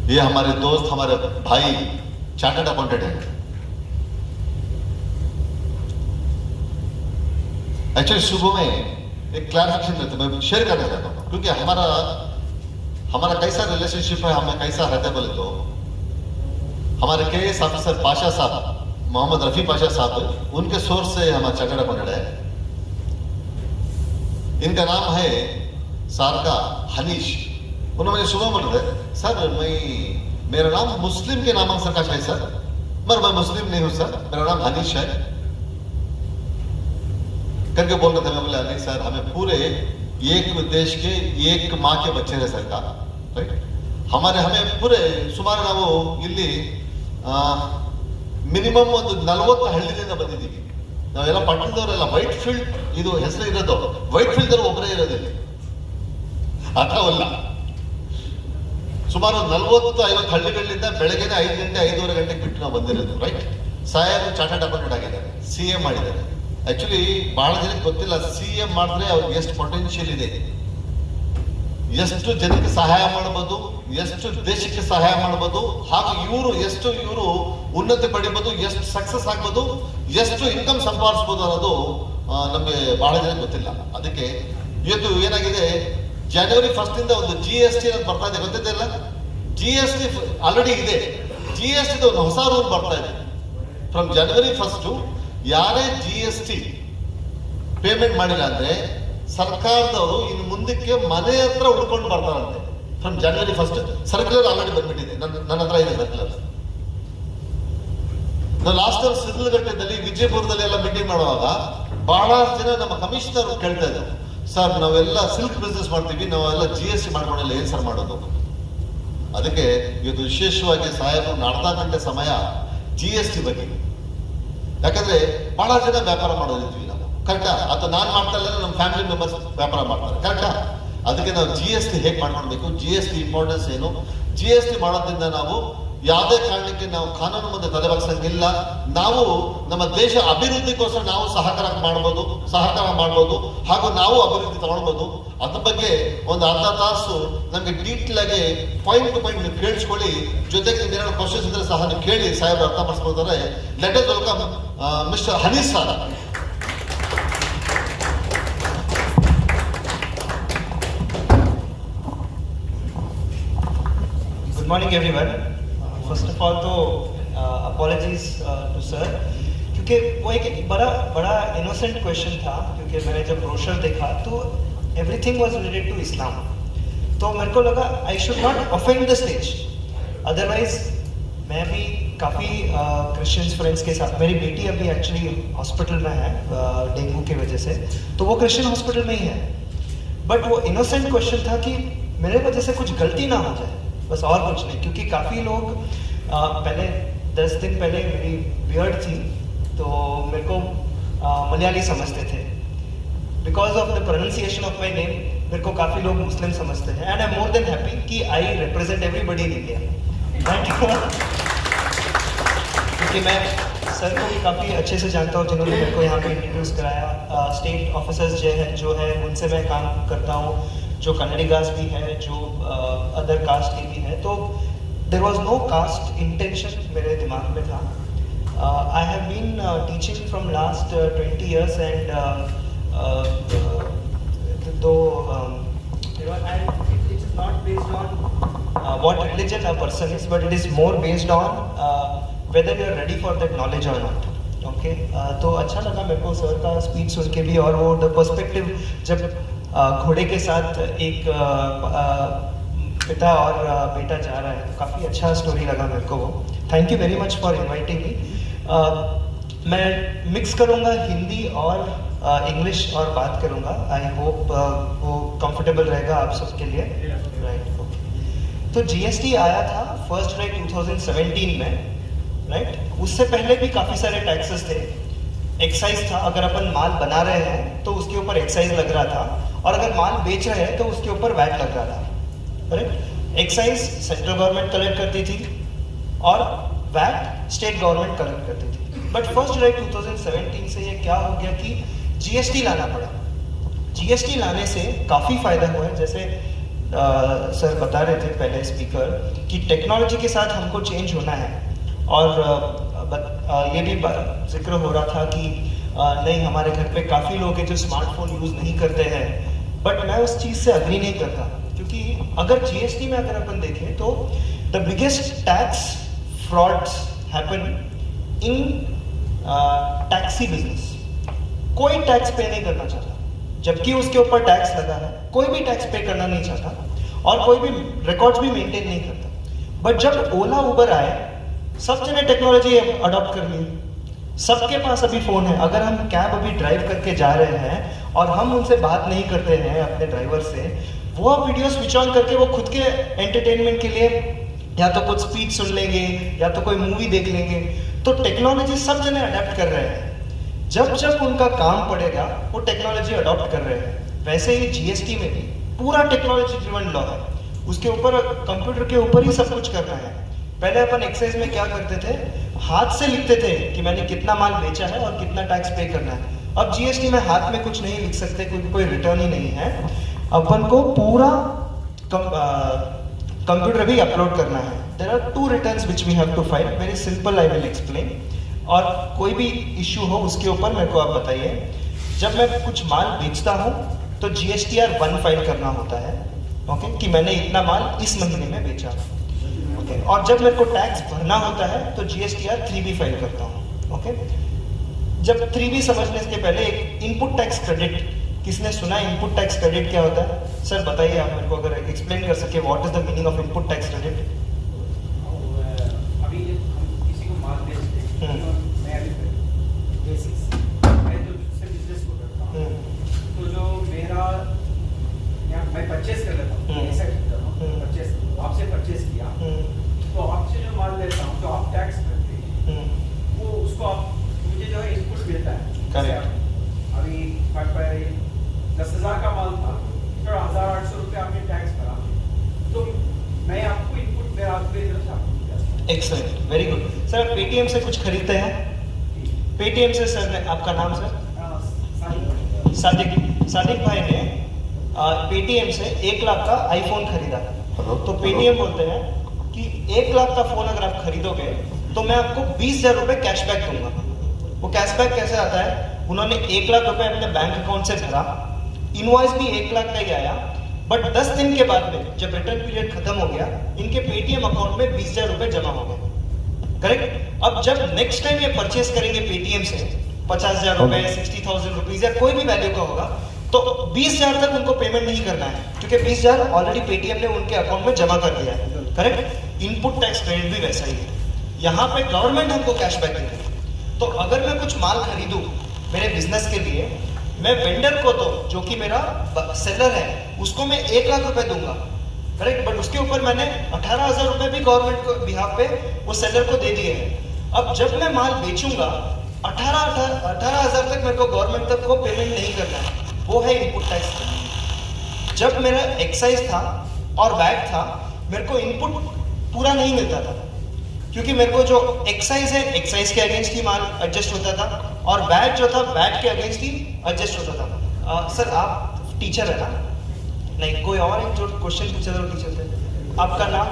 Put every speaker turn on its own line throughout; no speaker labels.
ये हमारे दोस्त, हमारे भाई चार्टर्ड अकाउंटेंट है। एक्चुअली सुबह में एक क्लैरिफिकेशन रहता है, मैं शेयर करना चाहता हूँ, क्योंकि हमारा कैसा रिलेशनशिप है, हमें कैसा रहता है बोले तो, हमारे केएस ऑफिसर पाशा साहब, मोहम्मद रफी पाशा साहब, उनके सोर्स से हमारा चार्टर्ड अकाउंटेंट है। इनका नाम है सारका हनीश। उन्होंने मुझे सुबह बोल रहे सर, मेरा नाम मुस्लिम के नाम सर का है सर, मगर मैं मुस्लिम नहीं हूं सर, मेरा नाम हनीश है करके बोल रहे थे। मैं बोला नहीं सर, हमें पूरे एक देश के एक माँ के बच्चे हैं सर का, राइट। हमें पूरे सुमाರು ನಾವು ಇಲ್ಲಿ ಮಿನಿಮಮ್ ಒಂದು 40 ಹಳ್ಳಿಯಿಂದ ಬಂದಿದ್ದೀವಿ ನಾವೆಲ್ಲ, ಪಟ್ಟಣದವರೆಲ್ಲ. ವೈಟ್ ಫೀಲ್ಡ್ ಇದು ಹೆಸರು ಇರೋದು, ವೈಟ್ ಫೀಲ್ಡ್ ಅವರು ಒಬ್ಬರೇ ಇರೋದಿಲ್ಲ, ಅಥವಲ್ಲ. ಸುಮಾರು 40-50 ಹಳ್ಳಿಗಳಿಂದ ಬೆಳಗ್ಗೆ 5 ಗಂಟೆ 5:30 ಗಂಟೆಗೆ ಬಿಟ್ಟು ನಾವು ಬಂದಿರೋದು, ರೈಟ್. ಸಾಹೇಬ್ ಚಾರ್ಟರ್ಡ್ ಅಕೌಂಟೆಂಟ್ ಆಗಿದ್ದಾರೆ, CA ಮಾಡಿದ್ದಾರೆ. ಆಕ್ಚುಲಿ ಬಹಳ ಜನಕ್ಕೆ ಗೊತ್ತಿಲ್ಲ, CA ಮಾಡಿದ್ರೆ ಅವ್ರಿಗೆ ಎಷ್ಟು ಪೊಟೆನ್ಷಿಯಲ್ ಇದೆ, ಎಷ್ಟು ಜನಕ್ಕೆ ಸಹಾಯ ಮಾಡಬಹುದು, ಎಷ್ಟು ದೇಶಕ್ಕೆ ಸಹಾಯ ಮಾಡಬಹುದು, ಹಾಗೂ ಇವರು ಉನ್ನತಿ ಪಡಿಬಹುದು, ಎಷ್ಟು ಸಕ್ಸಸ್ ಆಗ್ಬೋದು, ಎಷ್ಟು ಇನ್ಕಮ್ ಸಂಪಾದಿಸಬಹುದು ಅನ್ನೋದು ನಮಗೆ ಬಹಳ ಜನಕ್ಕೆ ಗೊತ್ತಿಲ್ಲ. ಅದಕ್ಕೆ ಇವತ್ತು ಏನಾಗಿದೆ, ಜನವರಿ 1 ಇಂದ ಒಂದು GST ಅನ್ನೋದು ಬರ್ತಾ ಇದೆ, ಗೊತ್ತಿಲ್ಲ. GST ಆಲ್ರೆಡಿ ಇದೆ, GST ಒಂದು ಹೊಸ ರೂಲ್ ಬರ್ತಾ ಇದೆ. ಫ್ರಮ್ ಜನವರಿ 1 ಯಾರೇ GST ಪೇಮೆಂಟ್ ಮಾಡಿಲ್ಲ ಅಂದ್ರೆ ಸರ್ಕಾರದವರು ಇನ್ನು ಮುಂದಕ್ಕೆ ಮನೆ ಹತ್ರ ಉಳ್ಕೊಂಡು ಬರ್ತಾರಂತೆ. ಫ್ರಮ್ ಜನವರಿ 1 ಸರ್ಕ್ಯುಲರ್ ಆಲ್ರೆಡಿ ಬಂದ್ಬಿಟ್ಟಿದೆ, ನನ್ನ ಹತ್ರ ಇದೆ ಸರ್ಕ್ಯುಲರ್. ನಾವು ಲಾಸ್ಟ್ ಟೈಮ್ ಸಿದ್ಲಘಟ್ಟದಲ್ಲಿ, ವಿಜಯಪುರದಲ್ಲಿ ಎಲ್ಲ ಮೀಟಿಂಗ್ ಮಾಡುವಾಗ ಬಹಳ ಜನ ನಮ್ಮ ಕಮಿಷನರ್ ಕೇಳ್ತಾ ಇದ್ದಾರೆ, ಸರ್ ನಾವೆಲ್ಲ ಸಿಲ್ಕ್ ಬಿಸ್ನೆಸ್ ಮಾಡ್ತೀವಿ, ನಾವೆಲ್ಲ GST ಮಾಡ್ಕೊಂಡಿಲ್ಲ, ಏನ್ ಸರ್ ಮಾಡೋದು? ಅದಕ್ಕೆ ಇವತ್ತು ವಿಶೇಷವಾಗಿ ಸಾಹೇಬರು ಅರ್ಧ ಗಂಟೆ ಸಮಯ GST ಬಗ್ಗೆ, ಯಾಕಂದ್ರೆ ಬಹಳ ಜನ ವ್ಯಾಪಾರ ಮಾಡೋದಿದ್ವಿ ನಾವು, ಕರೆಕ್ಟಾ? ಅಥವಾ ನಾನು ಮಾಡ್ತಾ ಇಲ್ಲ, ನಮ್ಮ ಫ್ಯಾಮಿಲಿ ಮೆಂಬರ್ಸ್ ವ್ಯಾಪಾರ ಮಾಡ್ತಾರೆ, ಕರೆಕ್ಟಾ? ಅದಕ್ಕೆ ನಾವು GST ಹೇಗೆ ಮಾಡ್ಕೊಳ್ಬೇಕು, GST ಇಂಪಾರ್ಟೆನ್ಸ್ ಏನು, GST ಮಾಡೋದ್ರಿಂದ ನಾವು ಯಾವುದೇ ಕಾರಣಕ್ಕೆ ನಾವು ಕಾನೂನು ಮುಂದೆ ತಲೆಬಗ್ಸಂಗಿಲ್ಲ. ನಾವು ನಮ್ಮ ದೇಶ ಅಭಿವೃದ್ಧಿಗೋಸ್ಕರ ನಾವು ಸಹಕಾರ ಮಾಡ್ಬೋದು, ಹಾಗೂ ನಾವು ಅಭಿವೃದ್ಧಿ ತಗೊಳ್ಬೋದು. ಅದ್ರ ಬಗ್ಗೆ ಒಂದು ಅರ್ಧ ತಾಸು ನಮಗೆ ಡೀಟೇಲ್ ಆಗಿ ಪಾಯಿಂಟ್ ಟು ಪಾಯಿಂಟ್ ನೀವು ಕೇಳಿಸ್ಕೊಳ್ಳಿ. ಜೊತೆಗೆ ನಿಮ್ಗೆ ಏನಾದ್ರು ಕ್ವಶನ್ಸ್ ಇದ್ರೆ ಸಹ ನೀವು ಕೇಳಿ, ಸಾಹೇಬ್ ಅರ್ಥ ಮಾಡಿಸ್ಕೊಳ್ತಾರೆ. Let us welcome mister Hanish sir.
Good morning everyone. First of all तो apologies to sir, क्योंकि वो एक बड़ा innocent question था, क्योंकि मैंने जब ब्रोशर देखा तो everything was related to Islam, तो मेरे को लगा I should not offend the stage, otherwise मैं भी काफ़ी क्रिश्चियंस फ्रेंड्स के साथ, मेरी बेटी अभी एक्चुअली हॉस्पिटल में है डेंगू की वजह से, तो वो क्रिश्चियन हॉस्पिटल में ही है. बट वो इनोसेंट क्वेश्चन था कि मेरे वजह से कुछ गलती ना हो जाए, बस और कुछ नहीं. क्योंकि काफ़ी लोग पहले 10 दिन पहले मेरी बियर्ड थी, तो मेरे को मलयाली समझते थे. Because of the pronunciation of my name मेरे को काफ़ी लोग मुस्लिम समझते हैं. And I am more than happy कि I represent everybody in India. क्योंकि मैं सर को भी काफ़ी अच्छे से जानता हूँ, जिन्होंने मेरे को यहाँ पे इंट्रोड्यूस कराया. स्टेट ऑफिसर्स जो है उनसे मैं काम करता हूँ, जो कन्नडिगास भी है, जो अदर कास्ट के भी है. तो there was no caste intention मेरे दिमाग में था. I have been teaching from last 20 years and तो it is not based on what religion a person is, but it is more based on whether you are ready for that knowledge or not. Okay, तो अच्छा लगा मेरे को sir का speech सुन के भी, और वो द पर्सपेक्टिव जब घोड़े के साथ एक पिता और बेटा जा रहा है, काफ़ी अच्छा स्टोरी लगा मेरे को वो. Thank you very much for inviting me. मैं मिक्स करूँगा हिंदी और इंग्लिश और बात करूँगा. आई होप वो कंफर्टेबल रहेगा आप सबके लिए. Right, okay. तो GST आया था 1 जुलाई 2017 में, राइट. उससे पहले भी काफ़ी सारे टैक्सेस थे. एक्साइज था, अगर अपन माल बना रहे हैं तो उसके ऊपर एक्साइज लग रहा था, और अगर माल बेच रहे हैं तो उसके ऊपर वैट लग रहा था, right. Excise central government collect करती थी और वैट स्टेट गवर्नमेंट कलेक्ट करती थी. बट 1 जुलाई 2017 से ये क्या हो गया कि GST लाना पड़ा. GST लाने से काफ़ी फायदा हुआ है. जैसे सर बता रहे थे पहले स्पीकर कि टेक्नोलॉजी के साथ हमको चेंज होना है और ये भी जिक्र हो रहा था कि नहीं हमारे घर पे काफ़ी लोग हैं जो स्मार्टफोन यूज़ नहीं करते हैं, बट मैं उस चीज़ से अग्री नहीं करता क्योंकि अगर जीएसटी में अगर अपन देखें तो the biggest tax frauds happen in taxi business. कोई टैक्स पे नहीं करना चाहता, जबकि उसके ऊपर टैक्स लगा है, कोई भी टैक्स पे करना नहीं चाहता और कोई भी रिकॉर्ड्स भी मेंटेन नहीं करता। बट जब ओला उबर आए, सब जने टेक्नोलॉजी अडॉप्ट कर ली, सबके पास अभी फोन है। अगर हम कैब अभी ड्राइव करके जा रहे हैं और हम उनसे बात नहीं करते हैं अपने ड्राइवर से, वो वीडियो स्विच ऑन करके वो खुद के एंटरटेनमेंट के लिए या तो कुछ स्पीच सुन लेंगे या तो कोई मूवी देख लेंगे। तो टेक्नोलॉजी सब जने अडेप्ट कर रहे हैं, जब जब उनका काम पड़ेगा वो टेक्नोलॉजी अडॉप्ट कर रहे हैं। वैसे ही जीएसटी में भी पूरा टेक्नोलॉजी ड्रिवन लॉ है, उसके ऊपर कंप्यूटर के ऊपर ही सब कुछ करना है। पहले अपन एक्साइज में क्या करते थे, हाथ से लिखते थे कि मैंने कितना माल बेचा है और कितना टैक्स पे करना है। अब जीएसटी में हाथ में कुछ नहीं लिख सकते क्योंकि कोई रिटर्न ही नहीं है, अपन को पूरा कंप्यूटर भी अपलोड करना है। There are 2 returns which we have to file, very simple, I will explain. और कोई भी इश्यू हो उसके ऊपर मेरे को आप बताइए। जब मैं कुछ माल बेचता हूँ तो GSTR 1 फाइल करना होता है, ओके, कि मैंने इतना माल इस महीने में बेचा, ओके। और जब मेरे को टैक्स भरना होता है तो GSTR 3 भी फाइल करता हूँ, ओके। जब 3 भी समझने के पहले एक इनपुट टैक्स क्रेडिट, किसने सुना इनपुट टैक्स क्रेडिट क्या होता है? सर बताइए आप मेरे को, अगर एक्सप्लेन कर सके what is the meaning of input tax credit.
अभी हम किसी को माल बेचते हैं, मैं अभी बेसिक्स मैं जो से बिजनेस को करता हूँ, तो जो मेरा या मैं परचेस कर लेता हूँ, ऐसा करता हूँ, परचेस आपसे परचेस किया, तो आपसे जो माल लेता हूँ तो आप टैक्स करते हैं, वो उसको आप मुझे जो है इनपुट मिलता है। अभी 10,000 का माल था, फिर 1,800 रुपये आपने टैक्स भरा, तो मैं आपको इनपुट मेरा आपके तरफ से आपको दिया।
Excellent, very good. Sir Paytm से कुछ खरीदते हैं? पेटीएम से सर ने, आपका नाम सर? सादिक भाई ने पेटीएम से 1 लाख का आईफोन खरीदा। तो पेटीएम बोलते हैं कि 1 लाख का फोन अगर आप खरीदोगे तो मैं आपको 20,000 रुपये कैशबैक दूंगा। वो कैशबैक कैसे आता है? उन्होंने 1 लाख रुपए अपने बैंक अकाउंट से भरा, इनवॉइस भी 1 लाख का ही आया, बट 10 दिन के बाद में जब रिटर्न पीरियड खत्म हो गया, इनके पेटीएम अकाउंट में 20,000 रुपए जमा हो गए, करेक्ट। अब जब नेक्स्ट टाइम ये परचेस करेंगे पेटीएम से 50,000 रुपए, 60,000 रुपीज या कोई भी वैल्यू का होगा, तो 20,000 तक उनको पेमेंट नहीं करना है क्योंकि 20,000 ऑलरेडी पेटीएम ने उनके अकाउंट में जमा कर दिया है, करेक्ट। इनपुट टैक्स क्रेडिट भी वैसा ही है, यहाँ पे गवर्नमेंट हमको कैशबैक देती है। तो अगर मैं कुछ माल खरीदूं मेरे बिजनेस के लिए, मैं वेंडर को तो जो कि मेरा सेलर है उसको मैं 1 लाख रुपए दूंगा, करेक्ट, बट उसके ऊपर मैंने 18,000 रुपए भी गवर्नमेंट को बिहाफ पे वो सेलर को दे दिए हैं। अब जब मैं माल बेचूंगा 18,000 तक मेरे को गवर्नमेंट तक को पेमेंट नहीं करना है, वो है इनपुट टैक्स। जब मेरा एक्साइज था और वैट था, मेरे को इनपुट पूरा नहीं मिलता था क्योंकि मेरे को जो एक्साइज है एक्साइज के अगेंस्ट ही माल एडजस्ट होता था और वैट जो था वैट के अगेंस्ट ही एडजस्ट होता था। सर आप टीचर है ना? नहीं, कोई और एक जो क्वेश्चन पूछा था टीचर से। आपका नाम?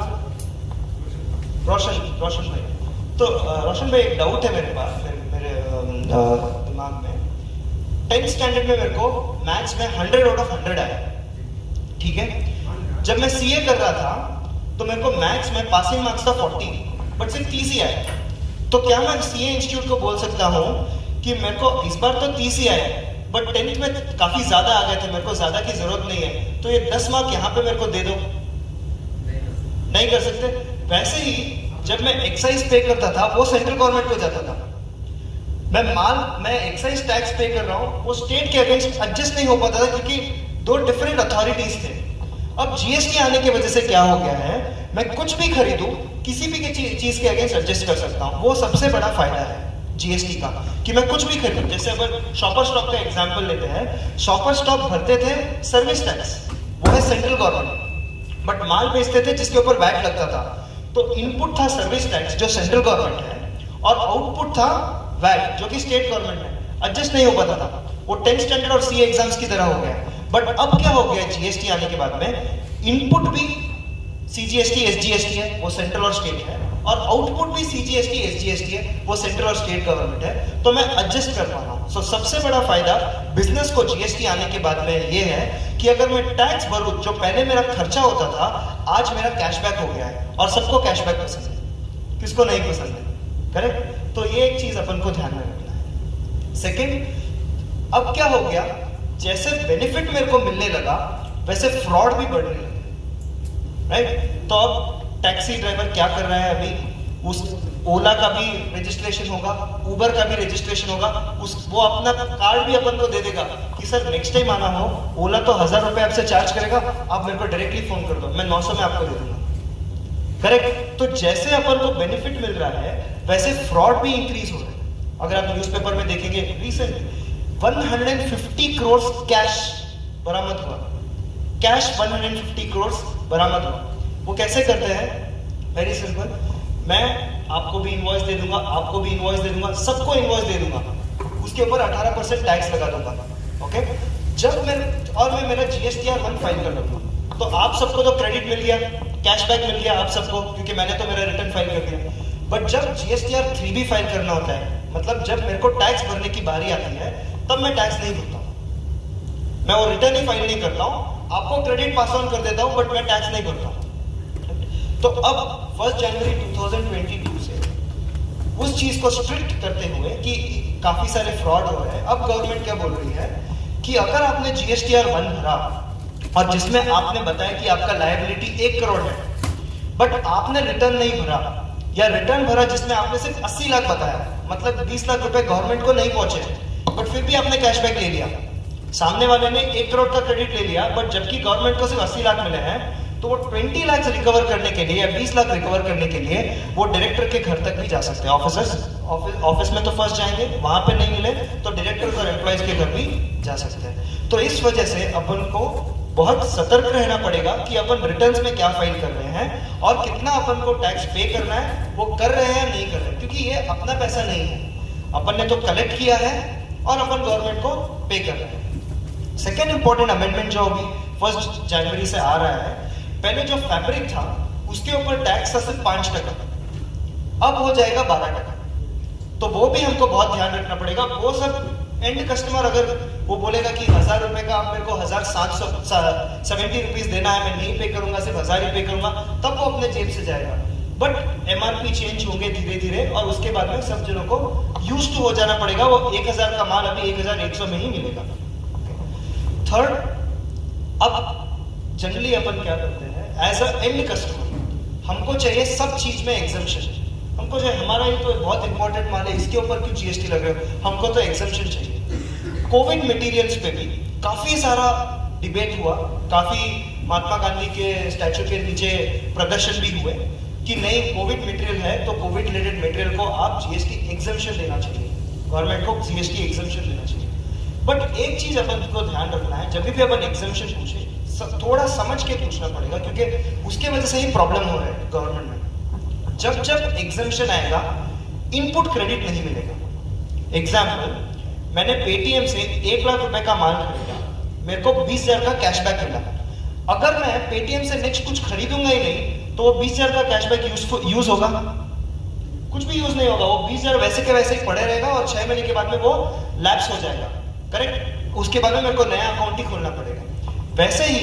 रोशन भाई। तो रोशन भाई एक डाउट है मेरे पास, मेरे दिमाग में। 10th स्टैंडर्ड में मेरे को मैथ्स में 100 आउट ऑफ 100 आया, ठीक है। जब मैं सीए कर रहा था तो मेरे को मैथ्स में पासिंग मार्क्स था 40, बट सिर्फ 30 ही आए। तो क्या मैं सीए इंस्टीट्यूट को बोल सकता हूँ कि मेरे को इस बार तो 30 ही आए, बट 10th में काफी ज्यादा आ गए थे, मेरे को ज्यादा की जरूरत नहीं है, तो ये 10 मार्क यहाँ पे मेरे को दे दो? नहीं कर सकते। वैसे ही जब मैं एक्साइज पे करता था वो सेंट्रल गवर्नमेंट को जाता था, मैं एक्साइज टैक्स पे कर रहा हूँ, वो स्टेट के अगेंस्ट एडजस्ट नहीं हो पाता था क्योंकि 2 डिफरेंट अथॉरिटीज थे। अब जीएसटी आने की वजह से क्या हो गया है, मैं कुछ भी खरीदूं किसी भी चीज के अगेंस्ट एडजस्ट कर सकता हूं। वो सबसे बड़ा फायदा है जीएसटी का कि मैं कुछ भी खरीदूं। जैसे अगर शॉपर स्टॉप का एग्जांपल लेते हैं, शॉपर स्टॉप भरते थे सर्विस टैक्स, वो है सेंट्रल गवर्नमेंट, बट माल बेचते थे जिसके ऊपर वैट लगता था। तो इनपुट था सर्विस टैक्स जो सेंट्रल गवर्नमेंट है और आउटपुट था वैट जो कि स्टेट गवर्नमेंट है। एडजस्ट नहीं हो पाता था, वो 10th स्टैंडर्ड और सीए एग्जाम्स की तरह हो गया। बट अब क्या हो गया जीएसटी आने के बाद में, इनपुट भी CGST SGST है, वो सेंट्रल और स्टेट है, और आउटपुट भी CGST SGST है, वो सेंट्रल और स्टेट गवर्नमेंट है, तो मैं एडजस्ट कर पा रहा हूँ। सो सबसे बड़ा फायदा बिजनेस को GST आने के बाद में ये है कि अगर मैं टैक्स भरूं, जो पहले मेरा खर्चा होता था, आज मेरा कैशबैक हो गया है, और सबको कैशबैक पसंद है, किसको नहीं पसंद है, करेक्ट? तो ये एक चीज अपन को ध्यान में रखना है। सेकेंड, अब क्या हो गया, जैसे बेनिफिट मेरे को मिलने लगा वैसे फ्रॉड भी बढ़ने लगा, राइट? तो अब टैक्सी ड्राइवर क्या कर रहा है, अभी उस ओला का भी रजिस्ट्रेशन होगा, उबर का भी रजिस्ट्रेशन होगा, वो अपना कार्ड भी अपन को दे देगा कि सर नेक्स्ट टाइम आना हो, ओला तो 1000 रुपए आपसे चार्ज करेगा, आप मेरे को डायरेक्टली फोन कर दो, मैं 900 में आपको दे दूंगा, करेक्ट? तो जैसे अपन को बेनिफिट मिल रहा है वैसे फ्रॉड भी इंक्रीज हो रहा है। अगर आप न्यूज़पेपर में देखेंगे, रिसेंट 150 करोड़ कैश बरामद हुआ, कैश 150 करोड़ बरामद हुआ। वो कैसे करते हैं? वेरी सिंपल, मैं आपको भी इनवॉइस दे दूंगा, आपको भी इनवॉइस दे दूंगा, सबको इनवॉइस दे दूंगा, उसके ऊपर 18% टैक्स लगा दूंगा, ओके? जब मैं मेरा GSTR 1 फाइल कर दूंगा, तो आप सबको तो क्रेडिट मिल गया, कैशबैक मिल गया आप सबको, क्योंकि मैंने तो मेरा रिटर्न फाइल कर दिया। बट जब GSTR 3 भी फाइल करना होता है, मतलब जब मेरे को टैक्स भरने की बारी आती है, तब मैं टैक्स नहीं भरता हूँ, मैं वो रिटर्न ही फाइल नहीं करता हूँ, आपको क्रेडिट पास ऑन कर देता हूँ, बट मैं टैक्स नहीं भरता हूँ। तो अब 1 जनवरी 2022 से उस चीज को स्ट्रिक्ट करते हुए कि काफी सारे फ्रॉड हो रहे हैं, अब गवर्नमेंट क्या बोल रही है कि अगर आपने GSTR 1 भरा और जिसमें आपने बताया कि आपका लायबिलिटी 1 करोड़ है, बट आपने रिटर्न नहीं भरा, या रिटर्न भरा जिसमें आपने सिर्फ 80 लाख बताया, मतलब 20 लाख रुपए गवर्नमेंट को नहीं पहुंचे, बट फिर भी आपने कैशबैक ले लिया, सामने वाले ने 1 करोड़ का क्रेडिट ले लिया, बट जबकि गवर्नमेंट को सिर्फ 80 लाख मिले हैं, तो वो 20 लाख रिकवर करने के लिए या 20 लाख रिकवर करने के लिए वो डायरेक्टर के घर तक भी जा सकते हैं। ऑफिस में तो फर्स्ट जाएंगे, वहां पे नहीं मिले तो डायरेक्टर और एम्प्लॉइज के घर भी जा सकते हैं। तो इस वजह से अपन को बहुत सतर्क रहना पड़ेगा कि अपन रिटर्न्स में क्या फाइल कर रहे हैं और कितना अपन को टैक्स पे करना है, वो कर रहे हैं या नहीं कर रहे हैं, क्योंकि ये अपना पैसा नहीं है, अपन ने तो कलेक्ट किया है और अपन गवर्नमेंट को पे कर रहे हैं। सेकेंड इंपॉर्टेंट अमेंडमेंट जो अभी 1 जनवरी से आ रहा है, पहले जो फैब्रिक था उसके ऊपर टैक्स था सिर्फ 5%, अब हो जाएगा 12%। तो वो भी हमको बहुत ध्यान रखना पड़ेगा। वो सब एंड कस्टमर अगर वो बोलेगा कि 1000 रुपए का आप मेरे को 1770 रुपीज देना है, मैं नहीं पे करूंगा, सिर्फ 1000 ही पे करूंगा, तब वो अपने जेब से जाएगा। बट MRP चेंज होंगे धीरे धीरे और उसके बाद में सब जनों को यूज टू हो जाना पड़ेगा। वो 1000 का माल अभी 1100 में ही मिलेगा। थर्ड, अब जनरली अपन क्या करते हैं एज अ एंड कस्टमर, हमको चाहिए सब चीज में एग्जम्पशन, हमको चाहिए, हमारा ये तो बहुत इंपॉर्टेंट माल है, इसके ऊपर क्यों GST लग रहे हो, हमको तो एग्जम्पशन चाहिए। कोविड मटेरियल्स पे भी काफी सारा डिबेट हुआ, काफी महात्मा गांधी के स्टैचू के नीचे प्रदर्शन भी हुए कि नहीं, कोविड मटेरियल है तो कोविड रिलेटेड मटेरियल को आप GST एग्जम्पशन देना चाहिए, गवर्नमेंट को GST एग्जम्पशन देना चाहिए। बट एक चीज अपन को ध्यान रखना है, जब भी अपन एग्जम्पशन पूछे थोड़ा समझ के पूछना पड़ेगा, क्योंकि उसके वजह से ही प्रॉब्लम हो रहा है गवर्नमेंट में। जब एग्जम्पशन आएगा, इनपुट क्रेडिट नहीं मिलेगा। एग्जाम्पल, मैंने पेटीएम से 1 लाख रुपए का माल खरीदा, मेरे को 20,000 का कैशबैक मिला। अगर मैं पेटीएम से नेक्स्ट कुछ खरीदूंगा ही नहीं, तो वो 20,000 का कैशबैक यूज होगा? कुछ भी यूज नहीं होगा। वो 20,000 वैसे के वैसे ही पड़े रहेगा और 6 महीने के बाद में वो लैप्स हो जाएगा, करेक्ट? उसके बाद में मेरे को नया अकाउंट ही खोलना पड़ेगा। वैसे ही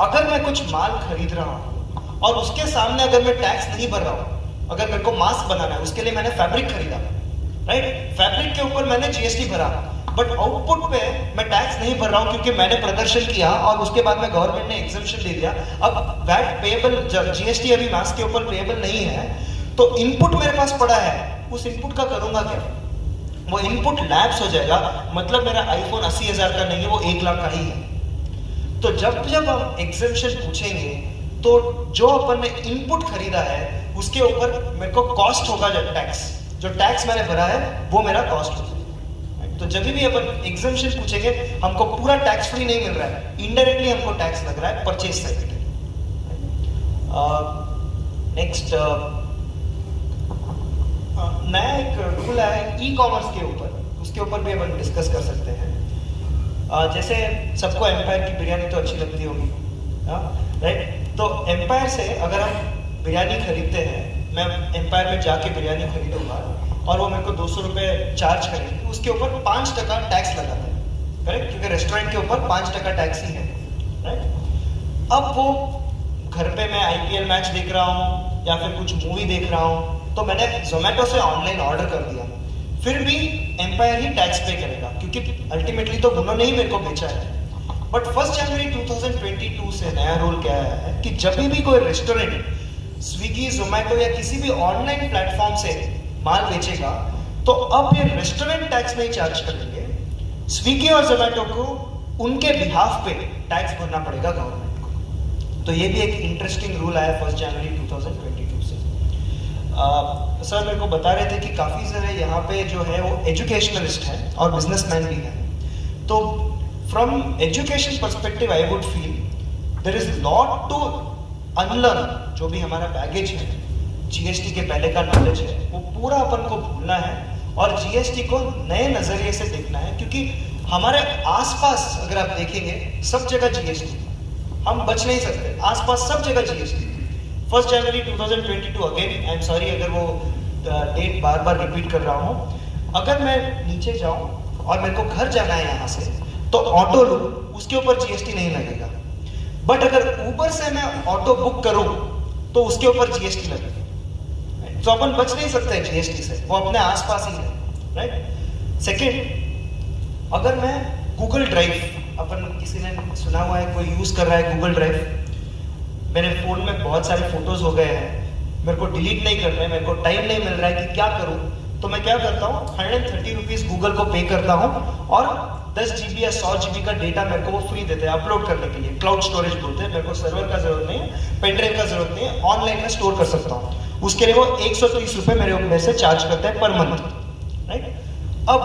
अगर मैं कुछ माल खरीद रहा हूं और उसके सामने अगर मैं टैक्स नहीं भर रहा हूं, अगर मेरे को मास्क बनाना है, उसके लिए मैंने फैब्रिक खरीदा, राइट? फैब्रिक के ऊपर मैंने GST भरा, बट आउटपुट पे मैं टैक्स नहीं भर रहा हूं क्योंकि मैंने प्रदर्शन किया और उसके बाद में गवर्नमेंट ने एग्जम्पशन दे दिया। अब वैट पेएबल, GST अभी मास्क के ऊपर पेएबल नहीं है, तो इनपुट मेरे पास पड़ा है, उस इनपुट का करूंगा क्या? वो इनपुट लैप्स हो जाएगा, मतलब मेरा आईफोन 80,000 का नहीं है, वो 1 लाख का ही है। तो जब हम एग्जम्पशन पूछेंगे तो जो अपन ने इनपुट खरीदा है उसके ऊपर मेरे को कॉस्ट होगा, जो टैक्स मैंने भरा है वो मेरा कॉस्ट होगा। तो जब भी अपन एग्जम्पशन पूछेंगे, हमको पूरा टैक्स फ्री नहीं मिल रहा है, इनडायरेक्टली हमको टैक्स लग रहा है परचेज साइड पे। नेक्स्ट, नया एक रूल है ई-कॉमर्स के ऊपर, उसके ऊपर भी अपन डिस्कस कर सकते हैं। जैसे सबको एम्पायर की बिरयानी तो अच्छी लगती होगी, राइट? तो एम्पायर से अगर हम बिरयानी खरीदते हैं, मैं एम्पायर में जाके बिरयानी खरीदूंगा और वो मेरे को 200 रुपये चार्ज करेंगे, उसके ऊपर 5% टैक्स लगाता है, करेक्ट? क्योंकि रेस्टोरेंट के ऊपर 5% टैक्स ही है, राइट? अब वो घर पे मैं IPL मैच देख रहा हूँ या फिर कुछ मूवी देख रहा हूँ, तो मैंने जोमेटो से ऑनलाइन ऑर्डर कर दिया, फिर भी एम्पायर ही टैक्स पे करेगा, क्योंकि अल्टीमेटली तो उन्होंने ही मेरे को बेचा है। बट 1 जनवरी 2022 से नया रूल क्या है कि जब भी कोई रेस्टोरेंट स्विगी, जोमेटो या किसी भी ऑनलाइन प्लेटफॉर्म से माल बेचेगा, तो अब ये रेस्टोरेंट टैक्स नहीं चार्ज करेंगे, स्विगी और जोमेटो को उनके बिहाफ पे टैक्स भरना पड़ेगा गवर्नमेंट को। तो ये भी एक इंटरेस्टिंग रूल आया 1 जनवरी 2022 से। सर मेरे को बता रहे थे कि काफ़ी सारे यहाँ पे जो है वो एजुकेशनलिस्ट हैं और बिजनेसमैन भी हैं, तो from education perspective I would feel there is lot to unlearn. जो भी हमारा बैगेज है, GST के पहले का नॉलेज है, वो पूरा अपन को भूलना है और GST को नए नजरिए से देखना है, क्योंकि हमारे आसपास अगर आप देखेंगे सब जगह GST, हम बच नहीं सकते, आसपास सब जगह GST। 1 January 2022 again, I am sorry अगर वो डेट बार बार रिपीट कर रहा हूँ, अगर मैं नीचे जाऊँ और मेरे को घर जाना है यहाँ से, तो ऑटो लूँ, उसके ऊपर GST नहीं लगेगा। बट अगर ऊबर से मैं ऑटो बुक करूँ तो उसके ऊपर GST लगेगा। तो अपन बच नहीं सकते GST से, वो अपने आसपास ही है, राइट? सेकेंड, अगर मैं गूगल ड्राइव, अपन किसी ने सुना हुआ है कोई यूज कर रहा है गूगल ड्राइव, मेरे फोन में बहुत सारे फोटोज हो गए हैं, मेरे को डिलीट नहीं करना है, मेरे को टाइम नहीं मिल रहा है कि क्या करूं, तो मैं क्या करता हूँ 130 रुपीज गूगल को पे करता हूँ और 10 GB या 100 GB का डेटा मेरे को वो फ्री देते हैं अपलोड करने के लिए। क्लाउड स्टोरेज बोलते हैं, मेरे को सर्वर का जरूरत नहीं है, पेनड्राइव का जरूरत नहीं है, ऑनलाइन में स्टोर कर सकता हूँ। उसके लिए वो 130 रुपये मेरे से चार्ज करते हैं पर मंथ, राइट? अब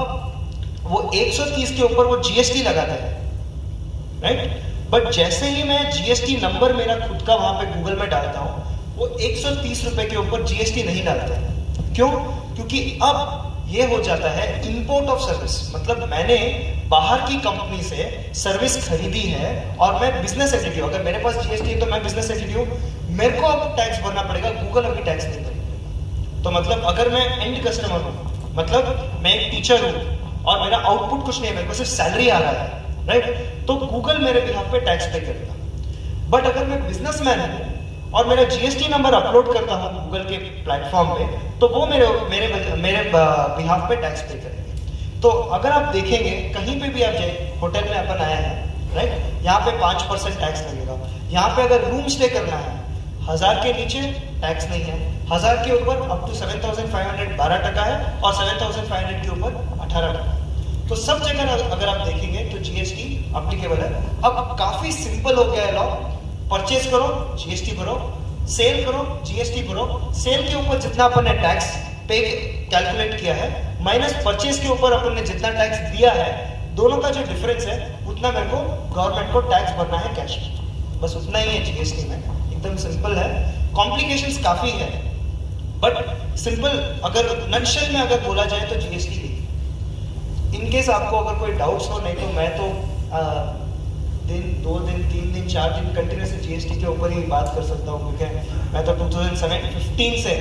वो 130 के ऊपर वो GST लगाता है, राइट? बट जैसे ही मैं GST नंबर मेरा खुद का वहां पे गूगल में डालता हूँ, वो 130 रुपए के ऊपर GST नहीं डालते हैं। क्यों? क्योंकि अब ये हो जाता है इंपोर्ट ऑफ सर्विस, मतलब मैंने बाहर की कंपनी से सर्विस खरीदी है और मैं बिजनेस एंटिटी हूँ। अगर मेरे पास GST है तो मैं बिजनेस एंटिटी हूँ, मेरे को अब टैक्स भरना पड़ेगा, गूगल अभी टैक्स नहीं भरेगा। तो मतलब अगर मैं एंड कस्टमर हूँ, मतलब मैं एक टीचर हूँ और मेरा आउटपुट कुछ नहीं है, मेरे को सिर्फ सैलरी आ रहा है, राइट? तो गूगल मेरे बिहाफ पे टैक्स पे करेगा। बट अगर मैं बिजनेसमैन हूँ और मेरा GST नंबर अपलोड करता हूँ गूगल के प्लेटफॉर्म पे, तो वो मेरे बिहाफ पे टैक्स पे करेंगे। तो अगर आप देखेंगे कहीं पे भी आप जाए, होटल में अपन आए हैं, राइट? यहाँ पे 5% टैक्स लगेगा। यहाँ पे अगर रूम स्टे करना है 1000 के नीचे टैक्स नहीं है, 1000 के ऊपर अप टू 7500 12% है और 7500 के ऊपर 18%। तो सब जगह अगर आप देखेंगे तो GST अप्लीकेबल है। अब काफी सिंपल हो गया है लॉ, परचेज करो GST भरो, सेल करो GST भरो, सेल के ऊपर जितना अपन ने टैक्स पे कैलकुलेट किया है माइनस परचेज के ऊपर अपन ने जितना टैक्स दिया है, दोनों का जो डिफरेंस है उतना मेरे को गवर्नमेंट को टैक्स भरना है कैश में। बस उतना ही है GST में, एकदम सिंपल है। कॉम्प्लिकेशंस काफी है बट सिंपल अगर नटशेल में अगर बोला जाए तो GST ही। इनकेस आपको अगर कोई डाउट्स हो, नहीं तो मैं तो दिन 2 दिन 3 दिन 4 दिन कंटिन्यूस GST के ऊपर ही बात कर सकता हूँ, क्योंकि मैं तो 2015 से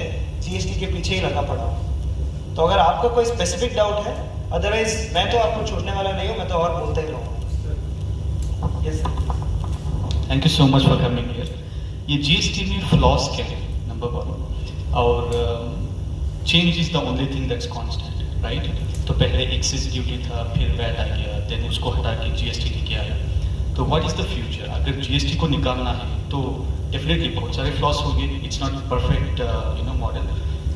GST के पीछे ही लगा पड़ा हूँ। तो अगर आपका कोई स्पेसिफिक डाउट है, अदरवाइज मैं तो आपको छोड़ने वाला नहीं हूँ, मैं तो और बोलता ही रहूँगा। Yes sir,
thank you so much for coming here. ये GST में फ्लॉस क्या है नंबर 1, और change is the only thing that's constant, right? तो पहले एक्सेस ड्यूटी था, फिर वैट आ गया, देन उसको हटा के GST लेके आया। तो व्हाट इज द फ्यूचर? अगर GST को निकालना है तो डेफिनेटली बहुत सारे फ्लॉस होंगे, इट्स नॉट परफेक्ट मॉडल।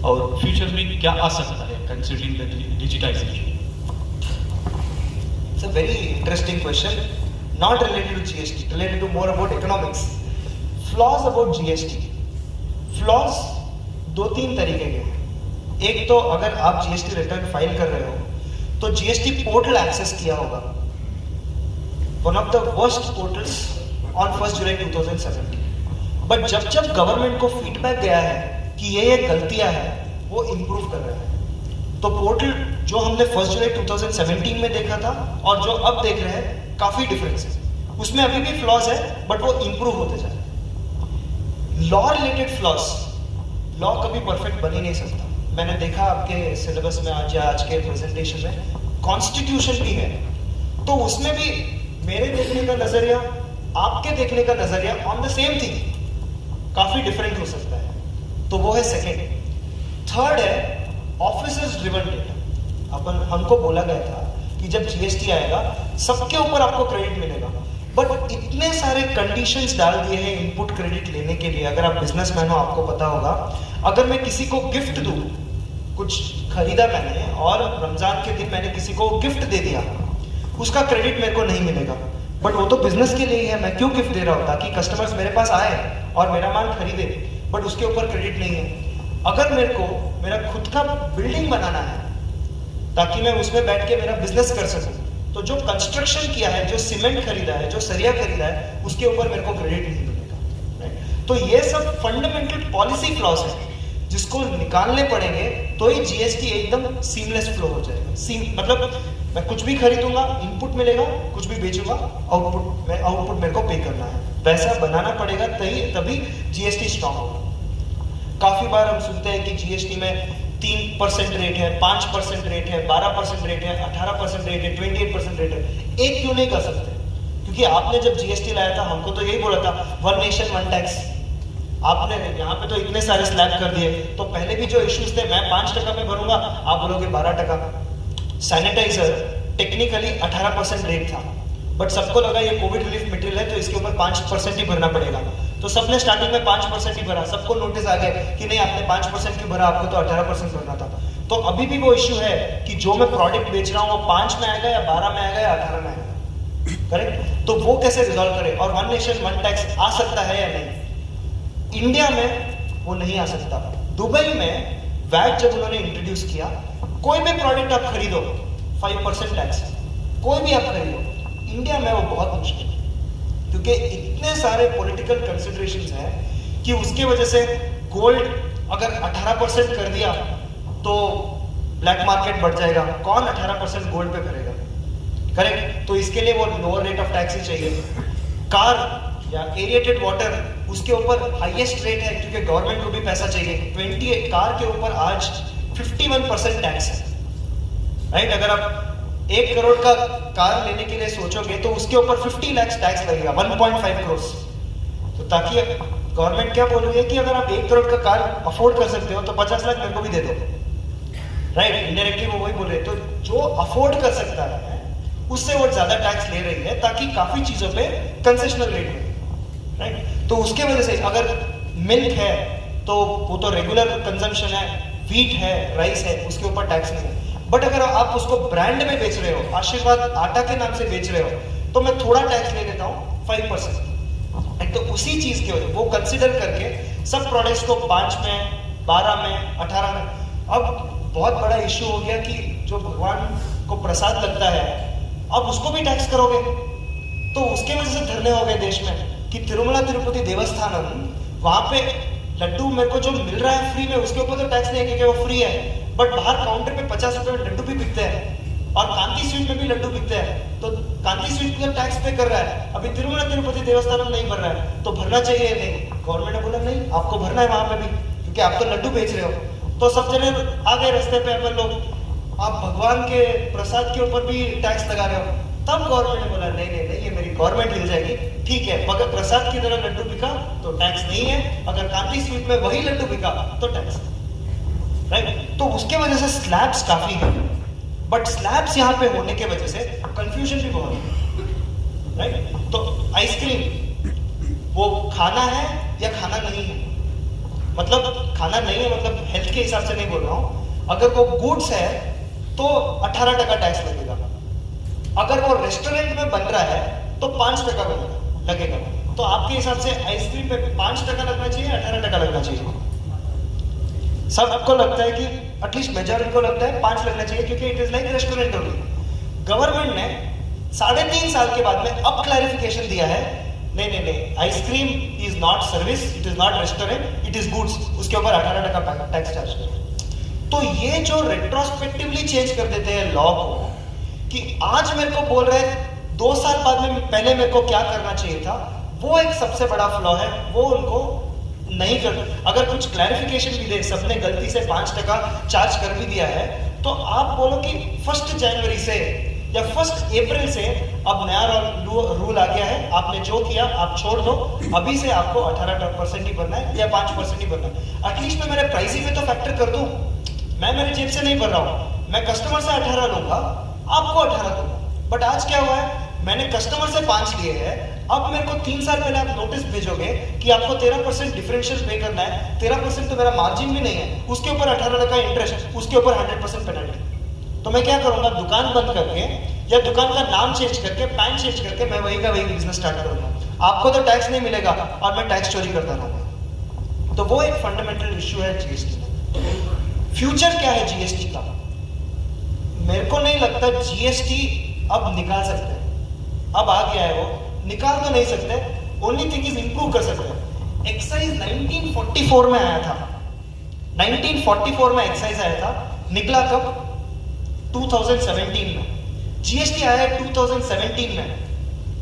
और फ्यूचर में क्या आ सकता है considering the digitization?
It's a very interesting question, not related to GST, related to more about economics. Flaws about GST, flaws 2-3 तरीके के हैं। एक तो अगर आप GST रिटर्न फाइल कर रहे हो तो GST पोर्टल एक्सेस किया होगा, one of the worst portals on 1 July 2017। But जब गवर्नमेंट को फीडबैक गया है कि ये गलतियां हैं, वो इम्प्रूव कर रहे हैं। तो पोर्टल जो हमने 1 जुलाई 2017 में देखा था और जो अब देख रहे हैं, काफी डिफरेंस है। उसमें अभी भी फ्लॉज है बट वो इम्प्रूव होते जा रहे हैं। लॉ रिलेटेड फ्लॉस, लॉ कभी परफेक्ट बन ही नहीं सकता। मैंने देखा आपके सिलेबस में आज या आज के प्रेजेंटेशन में कॉन्स्टिट्यूशन भी है, तो उसमें भी मेरे देखने का नजरिया, आपके देखने का नजरिया ऑन द सेम थिंग काफी डिफरेंट हो सकता है, तो वो है सेकेंड। थर्ड है ऑफिसर्स ड्रिवन डेटा। अपन हमको बोला गया था कि जब जीएसटी आएगा सबके ऊपर आपको क्रेडिट मिलेगा, बट इतने सारे कंडीशंस डाल दिए हैं इनपुट क्रेडिट लेने के लिए। अगर आप बिजनेसमैन हो आपको पता होगा, अगर मैं किसी को गिफ्ट दूं, कुछ खरीदा मैंने और रमजान के दिन मैंने किसी को गिफ्ट दे दिया, उसका क्रेडिट मेरे को नहीं मिलेगा, बट वो तो बिजनेस के लिए ही है। मैं क्यों गिफ्ट दे रहा हूं? ताकि कस्टमर्स मेरे पास आए और मेरा माल खरीदे, बट उसके ऊपर क्रेडिट नहीं है। अगर मेरे को मेरा खुद का बिल्डिंग बनाना है ताकि मैं उसमें बैठ के मेरा बिजनेस कर सकूं, तो जो कंस्ट्रक्शन किया है, जो सीमेंट खरीदा है, जो सरिया खरीदा है, उसके ऊपर मेरे को क्रेडिट नहीं मिलेगा। तो ये सब फंडामेंटल पॉलिसी फ्लॉस है जिसको निकालने पड़ेंगे, तो ही जीएसटी एकदम सीमलेस फ्लो हो जाएगा। मतलब मैं कुछ भी खरीदूंगा, इनपुट मिलेगा, कुछ भी बेचूंगा, आउटपुट मेरे को पे करना है, वैसा बनाना पड़ेगा, तभी जीएसटी स्ट्रॉन्ग होगा। काफी बार हम सुनते हैं कि जीएसटी में 3% रेट है, 5% रेट है, 12% रेट है, 18% रेट है, 28% रेट है। एक क्यों नहीं कर सकते? क्योंकि आपने जब जीएसटी लाया था हमको तो यही बोला था, वन नेशन वन टैक्स। आपने यहाँ पे तो इतने सारे स्लैब कर दिए, तो पहले भी जो इश्यूज थे, मैं 5% में भरूंगा, आप बोलोगे 12%। सैनिटाइजर टेक्निकली 18% रेट था, बट सबको लगा ये कोविड रिलीफ मटेरियल है तो इसके ऊपर 5% ही भरना पड़ेगा, तो सबने स्टार्टिंग में 5% ही भरा। सबको नोटिस आ गया कि नहीं, आपने 5% क्यों भरा, आपको तो 18% भरना था। तो अभी भी वो इश्यू है कि जो मैं प्रोडक्ट बेच रहा हूँ वो 5 में आएगा या 12 में आएगा या 18 में आएगा, करेक्ट? तो वो कैसे रिजॉल्व करें? और वन नेशन वन टैक्स आ सकता है या नहीं? इंडिया में वो नहीं आ सकता। दुबई में वैट जब उन्होंने इंट्रोड्यूस किया, कोई भी प्रोडक्ट आप खरीदो 5% टैक्स, कोई भी आप खरीदो। इंडिया में वो बहुत मुश्किल है, क्योंकि इतने सारे पॉलिटिकल कंसिडरेशंस हैं कि उसके वजह से गोल्ड अगर 18% कर दिया तो ब्लैक मार्केट बढ़ जाएगा। कौन 18% गोल्ड पे भरेगा, करेक्ट? तो इसके लिए वो लोअर रेट ऑफ टैक्स ही चाहिए। कार या एरिएटेड वाटर, उसके ऊपर हाईएस्ट रेट है क्योंकि गवर्नमेंट को भी पैसा चाहिए। 28 कार के ऊपर आज 51% टैक्स है, राइट? अगर आप 1 करोड़ का कार लेने के लिए सोचोगे तो उसके ऊपर 50 लाख टैक्स लगेगा, 1.5 करोड़। तो ताकि गवर्नमेंट क्या बोल रही है कि अगर आप 1 करोड़ का कार अफोर्ड कर सकते हो तो 50 लाख मेरे को भी दे दो, राइट? इनडायरेक्टली वो वही बोल रहे हैं। तो जो अफोर्ड कर सकता है उससे वो ज्यादा टैक्स ले रही है ताकि काफी चीजों पे कंसेशनल रेट में, राइट? तो उसके वजह से अगर मिल्क है तो वो तो रेगुलर कंजम्पशन है, व्हीट है, राइस है, उसके ऊपर टैक्स नहीं है। बट अगर आप उसको ब्रांड में बेच रहे हो, आशीर्वाद आटा के नाम से बेच रहे हो, तो मैं थोड़ा टैक्स ले लेता हूँ 5%। तो उसी चीज के वजह वो कंसिडर करके सब प्रोडक्ट्स को 5 में, 12 में, 18 में। अब बहुत बड़ा इश्यू हो गया कि जो भगवान को प्रसाद लगता है अब उसको भी टैक्स करोगे, तो उसके वजह से धरने हो गए देश में कि तिरुमला तिरुपति देवस्थानम, वहां पे लड्डू मेरे को जो मिल रहा है फ्री में, उसके ऊपर तो टैक्स नहीं है क्योंकि वो फ्री है, बट बाहर काउंटर पे 50 रुपए में लड्डू भी बिकते हैं और कांति स्वीट में भी लड्डू बिकते हैं, तो कांति स्वीट का टैक्स पे कर रहा है। अभी तिरुमला तिरुपति देवस्थानम नहीं भर रहा है, तो भरना चाहिए नहीं? गवर्नमेंट ने बोला नहीं, आपको भरना है वहां पे भी, क्योंकि आप तो लड्डू बेच रहे हो। तो सब जने आ गए रास्ते पे, अपन लोग आप भगवान के प्रसाद के ऊपर भी टैक्स लगा रहे हो। तब गवर्नमेंट ने बोला नहीं नहीं नहीं, ये मेरी गवर्नमेंट हिल जाएगी, ठीक है, मगर प्रसाद की तरह लड्डू बिका तो टैक्स नहीं है, अगर कांति स्वीट में वही लड्डू बिका तो टैक्स, राइट? तो उसके वजह से स्लैब्स काफी है, बट स्लैब्स यहाँ पे होने के वजह से कंफ्यूजन भी बहुत है, राइट? तो आइसक्रीम वो खाना है या खाना नहीं है? मतलब खाना नहीं है मतलब हेल्थ के हिसाब से नहीं बोल रहा हूँ। अगर वो गुड्स है तो 18% टैक्स लगेगा, अगर वो रेस्टोरेंट में बन रहा है तो 5% लगेगा। तो आपके हिसाब से आइसक्रीम पे 5% लगना चाहिए, 18% लगना चाहिए? सबको लगता है कि एटलीस्ट मेजॉरिटी को लगता है 5 लगना चाहिए क्योंकि it is like restaurant only. Government ने 3.5 साल के बाद में अब क्लैरिफिकेशन दिया है, नहीं नहीं नहीं, ice cream is not service, it is not restaurant, it is goods, उसके ऊपर 18% टैक्स चार्ज करें। तो ये जो रेट्रोस्पेक्टिवली चेंज कर देते हैं लॉ को कि आज मेरे को बोल रहे हैं 2 साल बाद में पहले मेरे को क्या करना चाहिए था, वो एक सबसे बड़ा फ्लॉ है, वो उनको नहीं कर, अगर कुछ क्लैरिफिकेशन भी दे, सबने गलती से 5% चार्ज कर भी दिया है, तो आप बोलो कि 1 जनवरी से या 1 अप्रैल से अब नया रूल आ गया है, आपने जो किया आप छोड़ दो, अभी से आपको 18% ही भरना है या 5% ही भरना है। एटलीस्ट मैं मेरे प्राइसिंग में तो फैक्टर कर दूं, मैं मेरे जेब से नहीं भर रहा हूँ, मैं कस्टमर से 18 लूंगा, आपको 18 दूंगा। बट आज क्या हुआ है, मैंने कस्टमर से 5 लिए हैं, अब मेरे को 3 साल पहले आप नोटिस भेजोगे कि आपको 13% डिफरेंशियल पे करना है, 13% तो मेरा मार्जिन भी नहीं है, उसके ऊपर 18 का इंटरेस्ट, उसके ऊपर 100% पेनल्टी। तो मैं क्या करूंगा, दुकान बंद करके या दुकान का नाम चेंज करके, पैन चेंज करके मैं वही का वही बिजनेस स्टार्ट करूंगा। आपको तो टैक्स नहीं मिलेगा और मैं टैक्स चोरी करता रहूंगा। तो वो एक फंडामेंटल इश्यू है जीएसटी में। फ्यूचर क्या है जीएसटी का? मेरे को नहीं लगता जीएसटी अब निकाल सकते हैं, अब आ गया है वो, निकाल तो नहीं सकते, ओनली थिंग इज इंप्रूव कर सकते हैं। एक्साइज 1944 में आया था, 1944 में एक्साइज आया था, निकला कब? 2017 में। जीएसटी आया है 2017 में,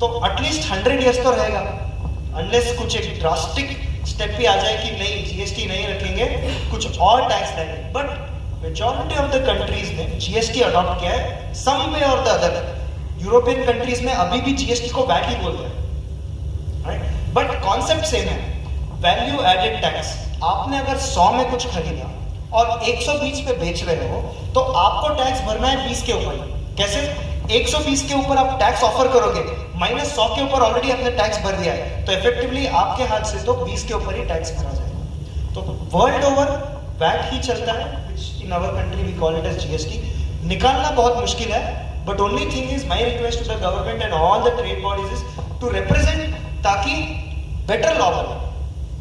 तो एटलीस्ट 100 इयर्स तो रहेगा, अनलेस कुछ एक ड्रास्टिक स्टेप भी आ जाए कि नहीं जीएसटी नहीं रखेंगे, कुछ और टैक्स लाएंगे। But majority of the countries ने जीएसटी अडॉप्ट किया है सम वे और द अदर। यूरोपियन कंट्रीज में अभी भी जीएसटी को वैट ही बोलते हैं, राइट? बट कॉन्सेप्ट सेम है, वैल्यू एडेड टैक्स। आपने अगर 100 में कुछ खरीदा और 120 पे बेच रहे हो, तो आपको टैक्स भरना है 20 के ऊपर। कैसे? 120 के ऊपर आप टैक्स ऑफर करोगे, -100 के ऊपर ऑलरेडी आपने टैक्स भर दिया है, तो इफेक्टिवली आपके हाथ से तो 20 के ऊपर ही टैक्स भरा जाएगा। तो वर्ल्ड ओवर वैट ही चलता है, which in our country we call it as GST. निकालना बहुत मुश्किल है, but only thing is my request to the government and all the trade bodies is to represent, ताकि बेटर लॉ बने।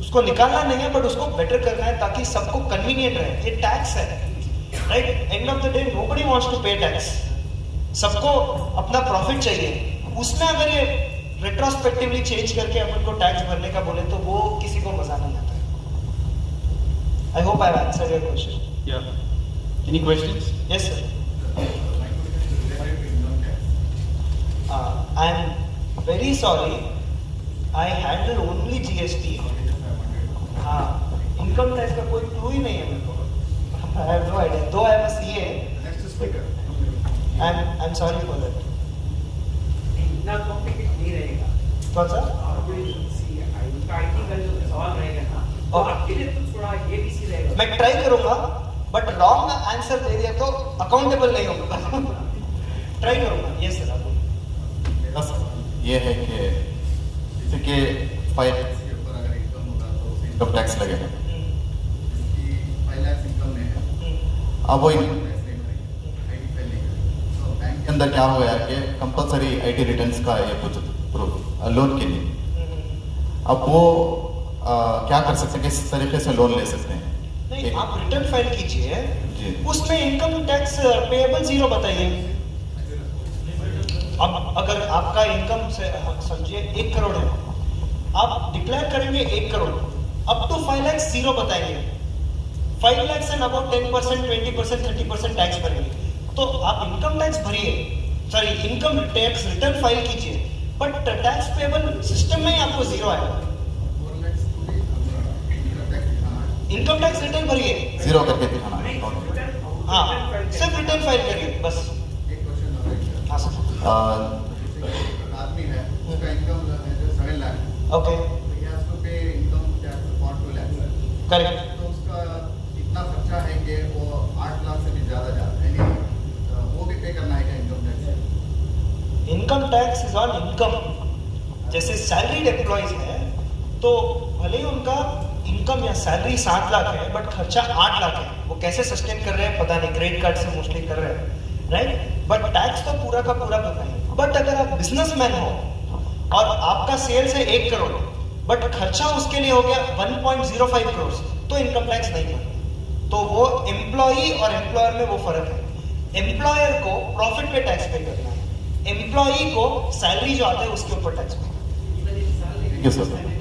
उसको निकालना नहीं है, बट उसको बेटर करना है ताकि सबको कन्वीनियंट रहे। ये टैक्स है, right? End of the day nobody wants to pay tax, सबको अपना प्रॉफिट चाहिए। उसमें अगर ये रेट्रोस्पेक्टिवली चेंज करके अपन को टैक्स भरने का बोले, तो वो किसी को मजा नहीं आता है। I hope I've answered your question.
Yeah. Any questions?
Yes, sir. I'm very sorry. I handle only GST. हाँ, income tax का कोई clue ही नहीं है मेरे को. I have no idea. Though I am a CA.
Next speaker.
I'm sorry for that.
इतना complicate नहीं रहेगा।
कौन सा?
आप कोई उनका IT का जो सवाल रहेगा ना, तो आपके लिए तो थोड़ा ABC रहेगा।
मैं ट्राई करूंगा, बट रॉन्ग आंसर दे दिया तो अकाउंटेबल नहीं होगा। ट्राई करूंगा। Yes sir.
मेरा सवाल ये है कि जैसे कि 5 लाख के ऊपर अगर इनकम होगा तो उसे इनकम टैक्स लगेगा। जिसकी 5 लाख इनकम में है, अब वो इनकम टैक्स नहीं भरेगी, IT फाइल नहीं करेगी, तो बैंक के अंदर क्या हो गया कि कंपलसरी IT रिटर्न्स का ये कुछ लोन के लिए, अब वो क्या कर सकते हैं, किस तरीके से लोन ले सकते हैं?
नहीं, आप रिटर्न फाइल कीजिए,
जी।
उसमें इनकम टैक्स पेएबल 0 बताइए। अब अगर आपका इनकम से समझिए 1 करोड़ है, आप डिक्लेयर करेंगे 1 करोड़, अप टू 5 लाख 0 बताएंगे। 5 लाख से अबाउट 10%, 20%, 30% टैक्स भरेंगे। तो आप इनकम टैक्स भरिए, sorry income tax return file कीजिए, बट टैक्स पेएबल सिस्टम में ही आपको 0 आएगा। इनकम टैक्स रिटर्न भरिए,
0 करके दिखाना है।
हाँ, सिर्फ रिटर्न फाइल करिए बस।
एक क्वेश्चन और है
हाँ सर।
एक आदमी है, उसका इनकम है जो 7 लाख,
ओके,
तो he has to pay income tax for 2 lakhs।
Correct.
तो उसका इतना खर्चा है कि वो 8 लाख से भी ज़्यादा जाता है, यानी वो भी पे करना है क्या income tax?
Income tax is on income. जैसे सैलरीड एम्प्लॉइज है, तो भले ही उनका इनकम या सैलरी 7 लाख है, बट खर्चा 8 लाख है। वो कैसे सस्टेन कर रहे हैं पता नहीं, क्रेडिट कार्ड से मोस्टली कर रहे हैं, राइट? बट टैक्स तो पूरा का पूरा भरना है। बट अगर आप बिजनेसमैन हो और आपका सेल्स है 1 करोड़, बट खर्चा उसके लिए हो गया 1.05 करोड़, तो इनकम टैक्स नहीं है। तो वो एम्प्लॉई और एम्प्लॉयर में वो फर्क है। एम्प्लॉयर को प्रॉफिट पे टैक्स पे करना है, एम्प्लॉई को सैलरी जो आता है उसके ऊपर टैक्स पे।
Thank you sir.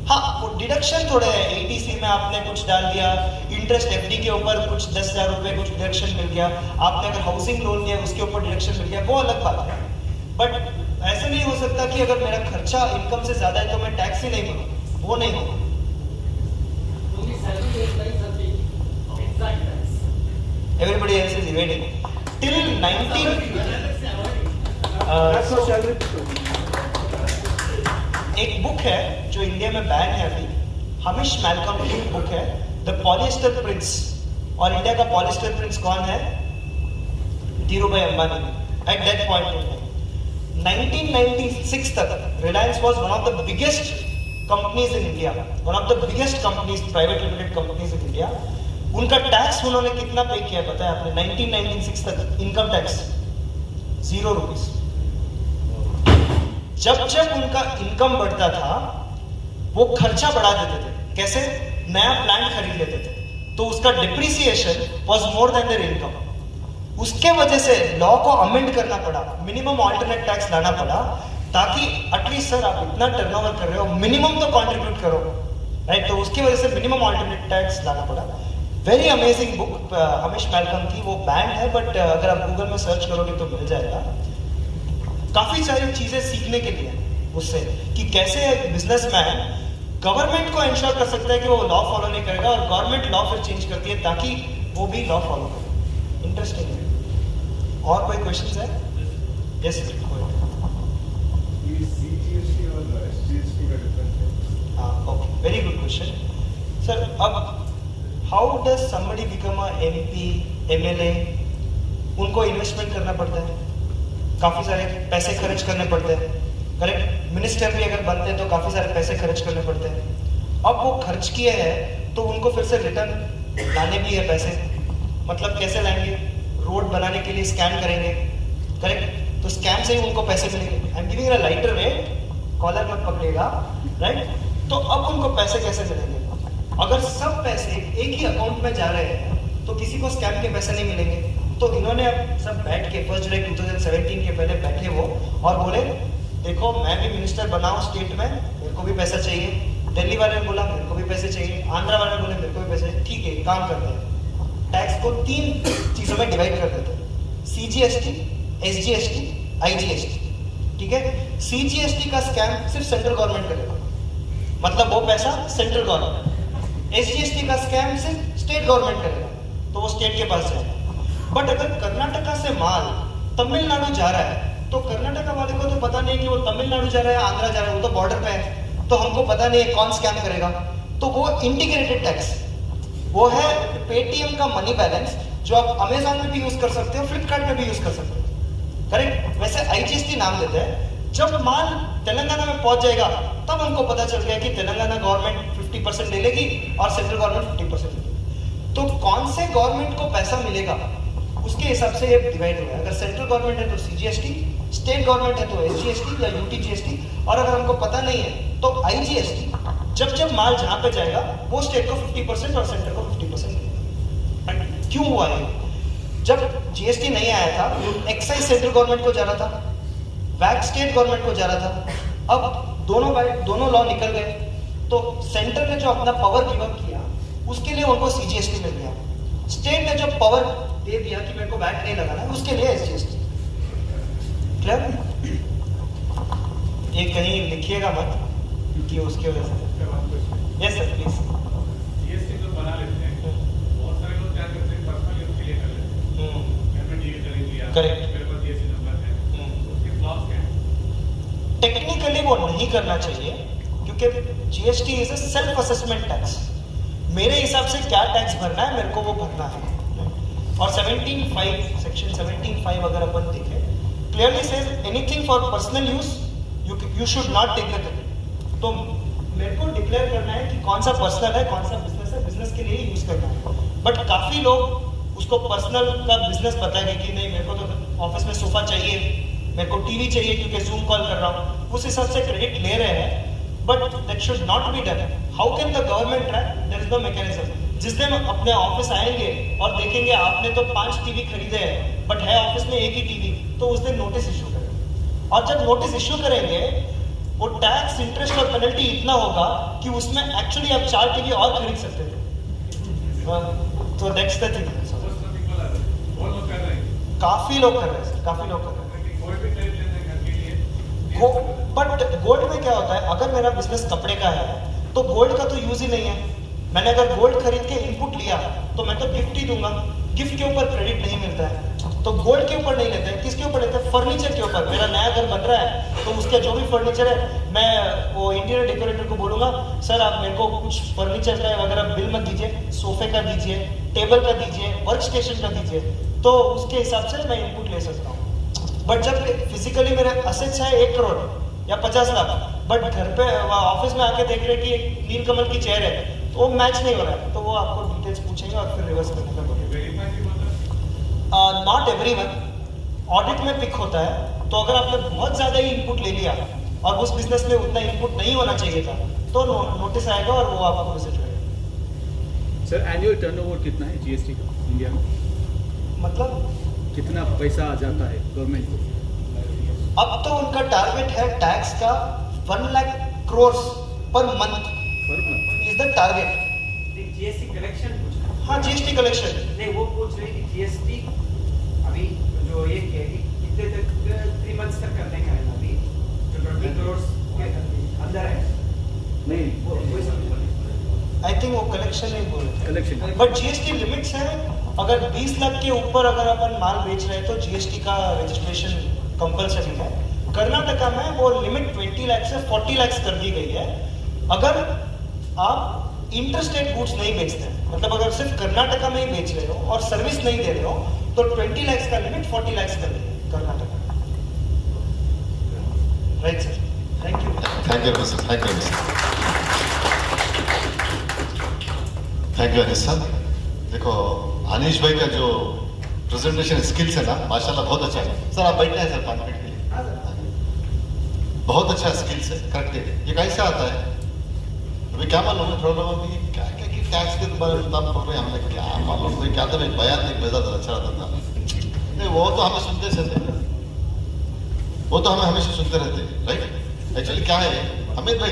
हाँ, वो डिडक्शन थोड़े है। ATC में आपने कुछ डाल दिया, इंटरेस्ट FD के ऊपर कुछ 10,000 रुपए कुछ डिडक्शन मिल गया, आपने अगर हाउसिंग लोन लिया उसके ऊपर डिडक्शन मिल गया, वो अलग बात है। बट ऐसे नहीं हो सकता कि अगर मेरा खर्चा इनकम से ज्यादा है तो मैं टैक्स ही नहीं भरूं, वो नहीं होगा। evading. Till 19
That's what salary.
एक बुक है जो इंडिया में बैन है अभी, हमिश मैलकम की बुक है द पॉलिएस्टर प्रिंस। और इंडिया का पॉलिएस्टर प्रिंस कौन है? Dhirubhai Ambani. At that point in 1996 तक Reliance was one of the biggest companies in India, one of the biggest companies, private limited companies in India. उनका टैक्स उन्होंने कितना पे किया पता है आपने? 1996 तक इनकम टैक्स 0 रुपीज। जब जब उनका इनकम बढ़ता था वो खर्चा बढ़ा देते थे। कैसे? नया प्लांट खरीद लेते थे तो उसका depreciation was more than there income. उसके वजह से लॉ को अमेंड करना पड़ा, मिनिमम ऑल्टरनेट टैक्स लाना पड़ा, ताकि एटलीस्ट सर आप इतना टर्नओवर कर रहे हो, मिनिमम तो कंट्रीब्यूट करो, राइट? तो उसकी वजह से मिनिमम ऑल्टरनेट टैक्स लाना पड़ा। वेरी अमेजिंग बुक हमिश मैलकम की, वो बैंड है बट अगर आप गूगल में सर्च करोगे तो मिल जाएगा। काफी सारी चीजें सीखने के लिए उससे, कि कैसे एक बिजनेसमैन गवर्नमेंट को इंश्योर कर सकता है कि वो लॉ फॉलो नहीं करेगा और गवर्नमेंट लॉ फिर चेंज करती है ताकि वो भी लॉ फॉलो करे। इंटरेस्टिंग है। और कोई क्वेश्चंस है? Yes sir.
CGST और SGST का डिफरेंस है?
हाँ, okay, very good question sir. अब how does somebody become a MP, MLA? उनको इन्वेस्टमेंट करना पड़ता है, काफी सारे पैसे खर्च करने पड़ते हैं, करेक्ट? मिनिस्टर भी अगर बनते हैं तो काफी सारे पैसे खर्च करने पड़ते हैं। अब वो खर्च किए हैं तो उनको फिर से रिटर्न लाने भी है पैसे। मतलब कैसे लाएंगे? रोड बनाने के लिए स्कैम करेंगे, करेक्ट? तो स्कैम से ही उनको पैसे मिलेंगे। I am giving a lighter weight, collar मत पकड़ेगा, राइट? तो अब उनको पैसे कैसे मिलेंगे? अगर सब पैसे एक ही अकाउंट में जा रहे हैं तो किसी को स्कैम के पैसे नहीं मिलेंगे। तो इन्होंने अब सब बैठ के 1 जुलाई 2017 के पहले बैठे वो और बोले देखो मैं भी मिनिस्टर बना हूं स्टेट में, मेरे को भी पैसा चाहिए। दिल्ली वाले ने बोला मेरे को भी पैसे चाहिए, आंध्रा वाले ने बोले मेरे को भी पैसे चाहिए। ठीक है, काम करते हैं, टैक्स को 3 चीजों में डिवाइड कर देते हैं, CGST, SGST, IGST। ठीक है? CGST का स्कैम सिर्फ सेंट्रल गवर्नमेंट करेगा, मतलब वो पैसा सेंट्रल गवर्नमेंट। SGST का स्कैम सिर्फ स्टेट गवर्नमेंट करेगा, तो वो स्टेट के पास जाएगा। बट अगर कर्नाटका से माल तमिलनाडु जा रहा है तो कर्नाटका वाले को तो पता नहीं कि वो तमिलनाडु जा रहा है, आंध्रा जा रहा है, वो तो बॉर्डर पे है, तो हमको पता नहीं है कौन स्कैम करेगा। तो वो इंटीग्रेटेड टैक्स, वो है पेटीएम का मनी बैलेंस, जो आप अमेजॉन में भी यूज कर सकते हो, फ्लिपकार्ट में भी यूज कर सकते हो, करेक्ट? वैसे IGST नाम लेते हैं। जब माल तेलंगाना में पहुंच जाएगा तब हमको पता चल गया कि तेलंगाना गवर्नमेंट 50% ले लेगी और सेंट्रल गवर्नमेंट 50% ले लेगी। तो कौन से गवर्नमेंट को पैसा मिलेगा उसके हिसाब से ये डिवाइड हुआ है। अगर सेंट्रल गवर्नमेंट है तो CGST, स्टेट गवर्नमेंट है तो SGST या UTGST, और अगर हमको पता नहीं है तो IGST। जब जब माल जहां पे जाएगा वो स्टेट को 50% और सेंटर को 50% देगा। क्यों हुआ है? जब GST नहीं आया था, एक्साइज सेंट्रल गवर्नमेंट को जा रहा था, वैट स्टेट गवर्नमेंट को जा रहा था। अब दोनों लॉ निकल गए तो सेंटर ने जो अपना पावर गिव अप किया उसके लिए उनको CGST मिल गया। स्टेट ने जो पावर दे दिया कि मेरे को वैट नहीं लगाना है, उसके लिए SGST। क्लियर? ये कहीं लिखिएगा मत क्योंकि उसके वजह से। Yes sir please.
GST तो बना लेते हैं, बहुत सारे लोग क्या करते हैं पर्सनल यूज के लिए कर लेते हैं। मैंने डील खरीद लिया,
करेक्ट,
मेरे पास GST नंबर है, उसके फ्लॉस क्या है?
टेक्निकली वो नहीं करना चाहिए क्योंकि GST is a self assessment tax. मेरे हिसाब से क्या टैक्स भरना है मेरे को वो भरना है। और 17(5) सेक्शन 17(5) अगर अपन देखें clearly says anything for personal use you should not take the credit. तो मेरे को डिक्लेयर करना है कि कौन सा पर्सनल है, कौन सा बिजनेस है, बिजनेस के लिए यूज करना है। बट काफी लोग उसको पर्सनल का बिजनेस बताएंगे कि नहीं मेरे को तो ऑफिस में सोफा चाहिए, मेरे को टीवी चाहिए क्योंकि जूम कॉल कर रहा हूँ, उस हिसाब से क्रेडिट ले रहे हैं। But that should not be done. How can the government track? There is no mechanism. जिस दिन अपने ऑफिस आएंगे और देखेंगे आपने तो 5 टीवी खरीदे हैं बट है ऑफिस में एक ही टीवी, तो उस दिन नोटिस इश्यू करेंगे। और जब नोटिस इश्यू करेंगे वो टैक्स, इंटरेस्ट और पेनल्टी इतना होगा कि उसमें एक्चुअली आप 4 टीवी और खरीद सकते थे। तो दैट्स द थिंग।
बहुत लोग कर रहे हैं,
काफी लोग कर रहे हैं सर, काफी लोग कर रहे हैं।
गोल्ड भी खरीद लेते हैं घर के लिए।
बट गोल्ड में क्या होता है, अगर मेरा बिजनेस कपड़े का है तो गोल्ड का तो यूज ही नहीं है, मैंने अगर गोल्ड खरीद के इनपुट लिया तो मैं तो गिफ्ट ही दूंगा, गिफ्ट के ऊपर क्रेडिट नहीं मिलता है। तो गोल्ड के ऊपर नहीं लेते हैं, किसके ऊपर लेते हैं? फर्नीचर के ऊपर। मेरा नया घर बन रहा है तो उसका जो भी फर्नीचर है, मैं वो इंटीरियर डेकोरेटर को बोलूंगा, सर आप मेरे को कुछ फर्नीचर का वगैरह बिल मत दीजिए, सोफे का दीजिए, टेबल का दीजिए, वर्क स्टेशन का दीजिए, तो उसके हिसाब से मैं इनपुट ले सकता हूँ। बट जब फिजिकली मेरे असेट्स है 1 करोड़ या 50 लाख, बट घर पे ऑफिस में आके देख रहे कि एक नीलकमल की चेयर है, तो वो मैच नहीं हो रहा है, तो वो आपको डिटेल्स पूछेंगे और फिर रिवर्स करने का बोलेंगे।
वेरीफाई भी होता है।
नॉट एवरीवन ऑडिट में पिक होता है, तो अगर आपने बहुत ज़्यादा ही इनपुट ले लिया और उस बिजनेस में उतना इनपुट नहीं होना चाहिए था, तो नोटिस आएगा और वो आपको विजिट करेगा।
सर एनुअल टर्नओवर कितना है जीएसटी का इंडिया में?
मतलब
कितना पैसा आ जाता है गवर्नमेंट को?
अब तो उनका टारगेट है टैक्स का 1 lakh crore per month
per month?
Is the target.
GST collection पूछ रहा हूँ।
हाँ, जीएसटी कलेक्शन।
नहीं, वो पूछ रही थी जीएसटी अभी जो ये कितने तक 3 मंथ्स तक करने का है अभी, जो 20 करोड़ के अंदर है।
नहीं,
वो वही समझ।
आई थिंक वो कलेक्शन नहीं बोल रहे,
कलेक्शन।
बट जीएसटी लिमिट्स है। अगर 20 लाख के ऊपर अगर अपन माल बेच रहे हैं तो जीएसटी का रजिस्ट्रेशन कंपलसरी है। कर्नाटका में वो लिमिट 20 लाख से 40 लाख कर दी गई है। अगर आप इंटरस्टेट गुड्स नहीं बेचते हैं, मतलब अगर सिर्फ कर्नाटका में ही बेच रहे हो और सर्विस नहीं दे रहे हो, तो 20 लाख का लिमिट 40 लाख कर दिया Karnataka. Right sir, thank you.
Thank you sir, thank you sir, thank you Anish sir. देखो अनिश भाई का जो प्रेजेंटेशन स्किल्स है ना, माशाल्लाह बहुत अच्छा है। सर आप बैठना है सर 5 मिनट के लिए। बहुत अच्छा स्किल्स है, करेक्ट है। ये कैसे आता है? अभी क्या मालूम है, थोड़ा अभी क्या क्या कि टैक्स के बारे में नाम पढ़ रहे हैं, हमने क्या मालूम भाई, क्या तो मैं बयान नहीं भेजा था, अच्छा रहता था। नहीं वो तो हमें सुनते रहते, वो तो हमें हमेशा सुनते रहते, राइट। एक्चुअली क्या है अमित भाई,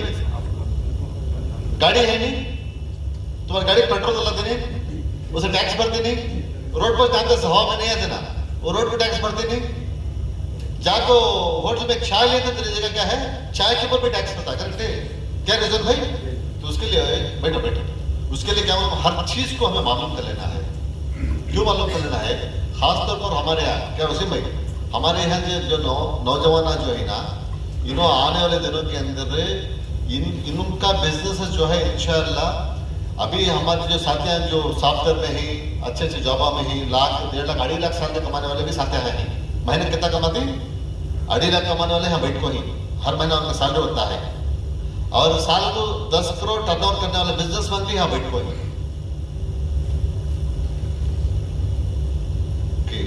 गाड़ी है नहीं, तुम्हारी गाड़ी पेट्रोल डलाते नहीं, उसे टैक्स भरते नहीं, रोड पर जाते हवा में नहीं आते ना, वो रोड पर टैक्स भरते नहीं। जाको होटल में चाय लेते तेरी जगह क्या है, चाय के ऊपर भी टैक्स पता, करेक्ट है? क्या रीजन भाई? तो उसके लिए बैठो बैठो, उसके लिए क्या मालूम, हर चीज को हमें मालूम कर लेना है। क्यों मालूम कर लेना है? खासतौर पर हमारे यहाँ क्या वसीम भाई, हमारे यहाँ जो नौजवान जो है ना, आने वाले दिनों के अंदर इनका बिजनेस जो है इंशाअल्लाह, अभी हमारे जो साथियां जो सॉफ्टवेयर में ही अच्छे अच्छे जॉबा में ही 1 लाख 1.5 लाख 2.5 लाख साल में कमाने वाले भी साथियां हैं। महीने कितना कमाते? 2.5 लाख कमाने वाले यहाँ बैठ को ही हर महीना उनका सैलरी होता है, और साल को 10 करोड़ टर्नओवर करने वाले बिजनेसमैन भी यहाँ बैठ को ही।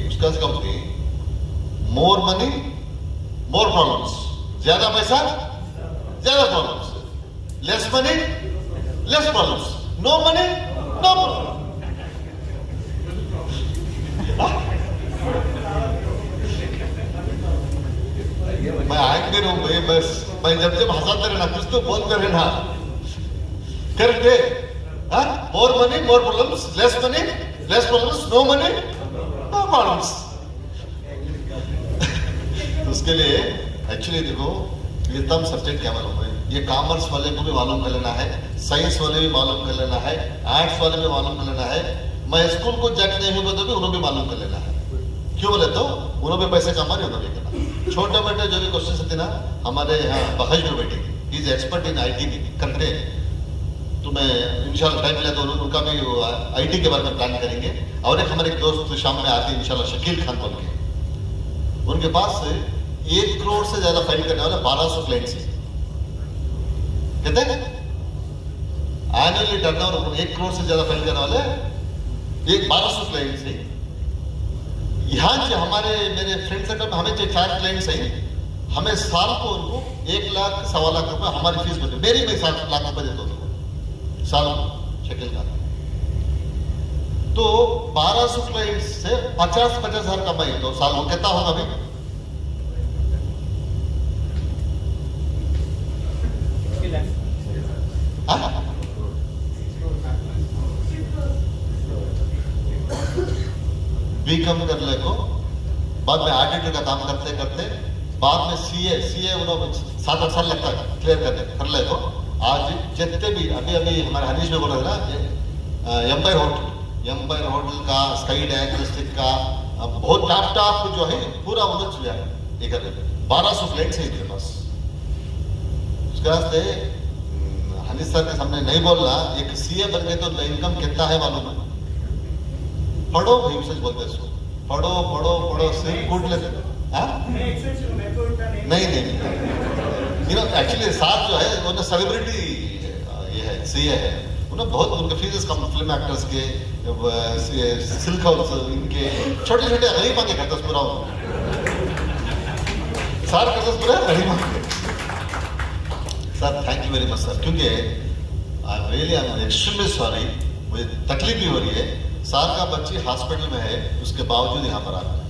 उसका क्या बोलते हैं, मोर मनी मोर प्रॉब्लम्स, ज्यादा पैसा ज्यादा problems, less money less problems, no money no problem. मैं आएंगे ना भाई, बस मैं जब जब हंसाते रहना, कुछ तो बोलते रहना, करेक्ट है? More money more problems, less money less problems, no money no problems. उसके लिए एक्चुअली देखो, ये तम सब्जेक्ट क्या मालूम है, ये कॉमर्स वाले को भी मालूम कर लेना है, साइंस वाले भी मालूम कर लेना है, आर्ट्स वाले भी मालूम कर लेना है। मैं स्कूल को जाके नहीं होगा तो भी उन्होंने भी मालूम कर लेना है। क्यों बोले तो उन्होंने भी पैसे कमा रहे, उन्होंने करना। छोटे मोटे जो भी क्वेश्चन होते ना, हमारे यहाँ बखश जो बेटे इज एक्सपर्ट इन IT करते हैं, तो मैं इंशाल्लाह टाइम मिला तो उनका भी IT के बारे में प्लान करेंगे। और एक हमारे दोस्त शाम में आते हैं इंशाल्लाह, शकील खान बोल के, उनके पास 1 करोड़ से ज्यादा फाइल करने वाले 1200 क्लाइंट्स हैं। कहते हैं एनुअली टर्नओवर 1 करोड़ से ज्यादा फाइल करने वाले 1200 क्लाइंट्स हैं। यहाँ से हमारे मेरे फ्रेंड सर्कल में हमें जो 4 क्लाइंट्स हैं, हमें साल को उनको 1 लाख 1.25 लाख रुपए हमारी फीस बनती है। मेरी मैं 7 लाख रुपए देता हूँ साल को शकील का। तो 1200 क्लाइंट्स से 50 हजार कमाई, तो साल को कितना होगा भाई? बीकॉम कर ले को, बाद में ऑडिटर का काम करते करते, बाद में CA उन्होंने 7-8 साल लगता है क्लियर करने कर ले को, आज जितने भी अभी अभी हमारे हरीश में बोल रहे थे ना, एम्पायर होटल का, स्काई डायग्नोस्टिक का बहुत टॉप जो है पूरा उन्होंने लिया एक 1200 फ्लाइट्स है इनके पास। उसके वास्ते हनीश सर के सामने नहीं बोलना, एक सीए बन गए तो इनकम कितना है मालूम है? पढ़ो भाई, विशेष बोलते हैं पढ़ो पढ़ो पढ़ो, सिर्फ कूट लेते। नहीं एक्चुअली साथ जो है उन्हें सेलिब्रिटी ये है, सीए है, उन्हें बहुत उनके फीस कम, फिल्म एक्टर्स के, सिल्क हाउस, इनके छोटे छोटे गरीब आगे करते पूरा सर करते पूरा गरीब आगे। Sir thank you very much sir, क्योंकि आई एम एक्सट्रीमली सॉरी, मुझे तकलीफ भी हो रही है। सर का बच्ची हॉस्पिटल में है, उसके बावजूद यहाँ पर आ रहा है।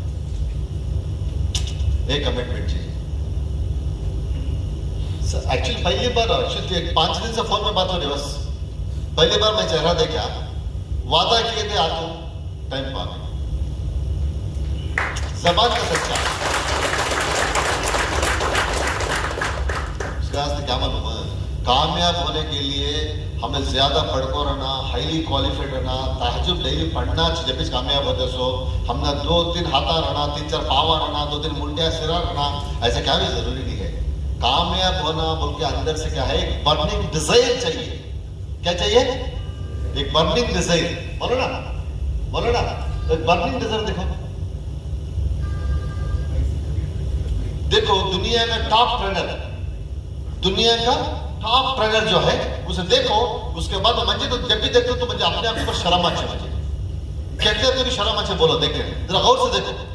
एक कमिटमेंट चाहिए एक्चुअली। पहली बार 5 दिन से फोन में बात हो रही, बस पहली बार मैं चेहरा देखा, वादा किए थे आज टाइम पा गए, जबान का सच्चा। क्या मालूम है, कामयाब होने के लिए हमें ज्यादा पढ़कर रहना, हाईली क्वालिफाइड रहना, तहज्जुद डेली पढ़ना, जब भी कामयाब होते सो हमने 2-3 हाथा रहना, 3-4 पावा रहना, 2-3 मुंडिया सिरा रहना, ऐसे क्या भी जरूरी नहीं है। कामयाब होना बोल के अंदर से क्या है, एक बर्निंग डिजायर चाहिए। क्या चाहिए? एक बर्निंग डिजायर। बोलो ना एक बर्निंग डिजायर। देखो दुनिया में टॉप ट्रेनर, दुनिया का टॉप ट्रेनर जो है उसे देखो, उसके बाद मुझे तो जब भी देखते तो मुझे अपने आप को शर्म आती है। मुझे कहते हैं तो शर्म आती, बोलो देखे जरा गौर से देखो।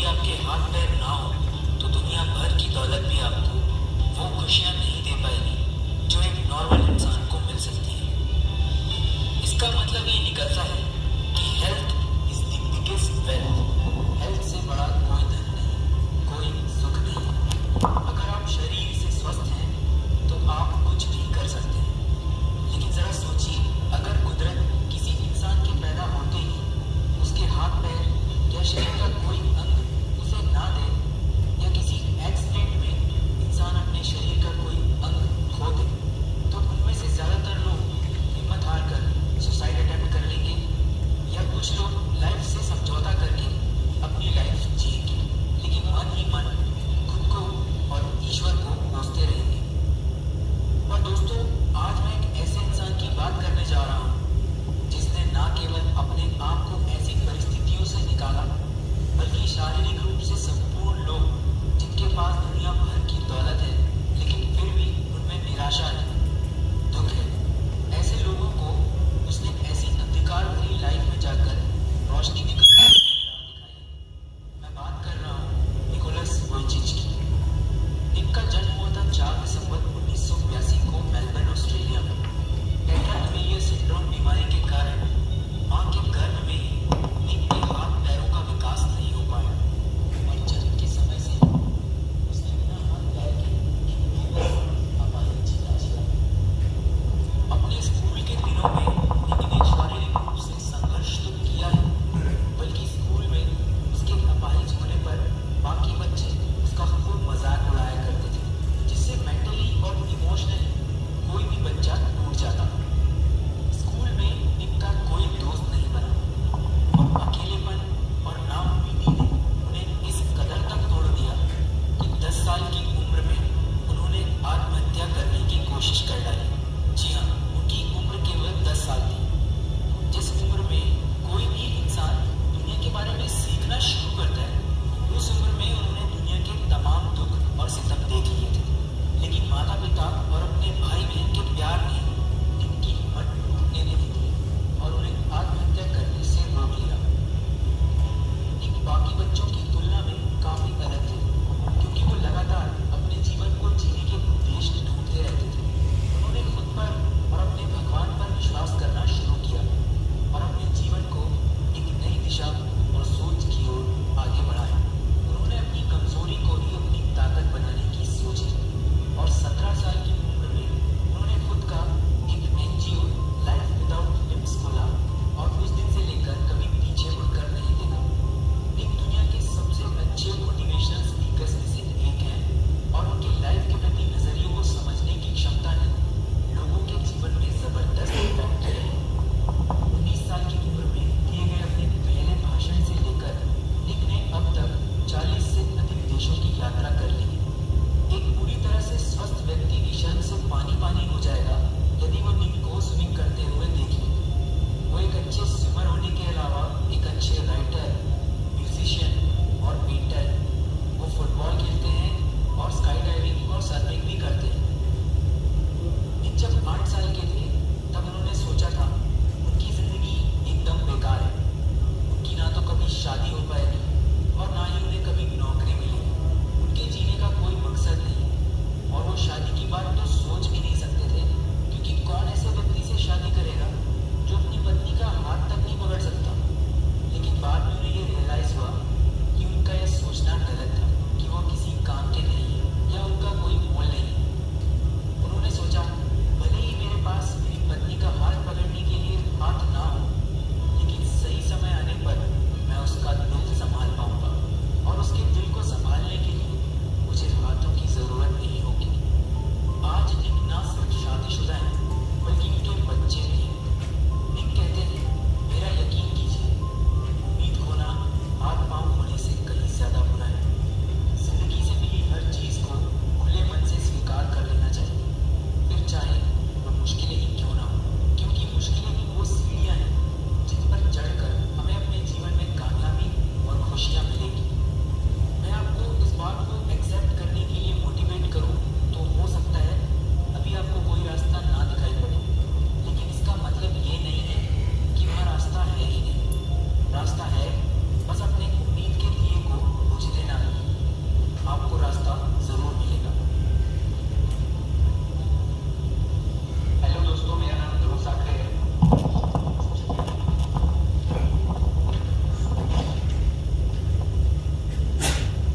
आपके हाथ पैर ना हो तो दुनिया भर की दौलत भी आपको वो खुशियां नहीं दे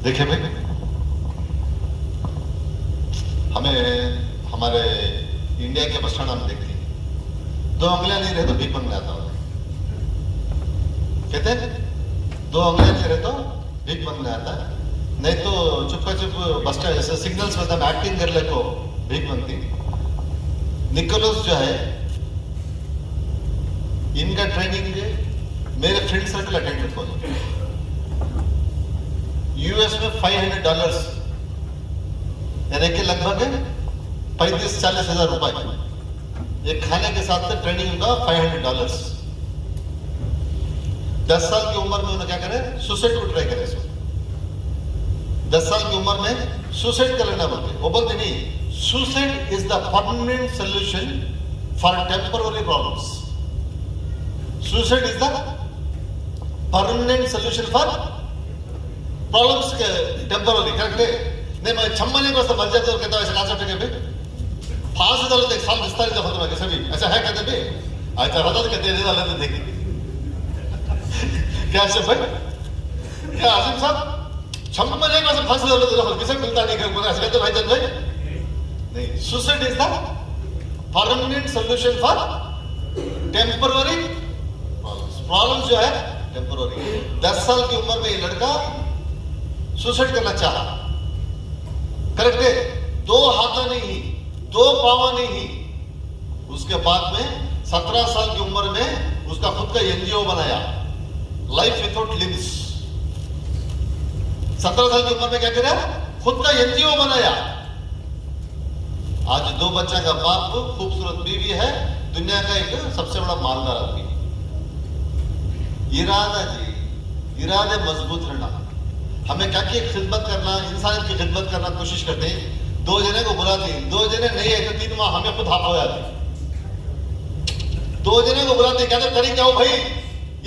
देखिए भाई, हमें हमारे इंडिया के बस स्टैंड हम देखते हैं, 2 उंगलियां नहीं रहे तो भीख मांगने आता होगा, कहते हैं 2 उंगलियां नहीं रहे तो भीख मांगने आता है, नहीं तो चुपका चुप बस स्टैंड ऐसे सिग्नल्स में एक्टिंग कर ले को भीख मांगती। निकोलस जो है, इनका ट्रेनिंग मेरे फ्रेंड सर्कल अटेंड करते हो, यूएस में $500 यानी कि लगभग 35-40 हजार रुपए, ये खाने के साथ ट्रेनिंग का $500। 10 साल की उम्र में उन्होंने क्या करे, सुसाइड को ट्राई करे। 10 साल की उम्र में सुसाइड कर लेना बोलते, वो बोलते नहीं, suicide is the permanent solution for temporary problems. Suicide is the permanent solution for problems के टेम्पररी। करेक्ट नहीं, मैं छम्मने को मर जाते और कहता ऐसा कांसेप्ट है कि फांसी डालो तो 1 साल विस्तारित होता है, कैसे भी ऐसा है कहते भी अच्छा होता तो कहते वाले तो देखिए क्या है भाई, क्या आसिम साहब छम्मने को फांसी डालो तो किसे मिलता नहीं, ऐसा कहते भाई चंद भाई नहीं। Suicide is the permanent solution for temporary problems जो है टेम्पररी। 10 साल की उम्र में ये लड़का सुसाइड करना चाहा, करेक्ट है, 2 हाथ नहीं, 2 पाँव नहीं। उसके बाद में 17 साल की उम्र में उसका खुद का एनजीओ बनाया, लाइफ विदाउट लिम्स। 17 साल की उम्र में क्या किया, खुद का एनजीओ बनाया। आज 2 बच्चा का बाप, खूबसूरत बीवी है, दुनिया का एक सबसे बड़ा मालदार आदमी। इरादा जी, इरादे मजबूत रहना, हमें क्या की खिदमत करना, इंसान की खिदमत करना कोशिश करते हैं। 2 जने को बुलाते, 2 जने नहीं है तो 3 माह हमें खुद हाफ हो जाते। 2 जने को बुलाते, कहते करेंगे आओ भाई,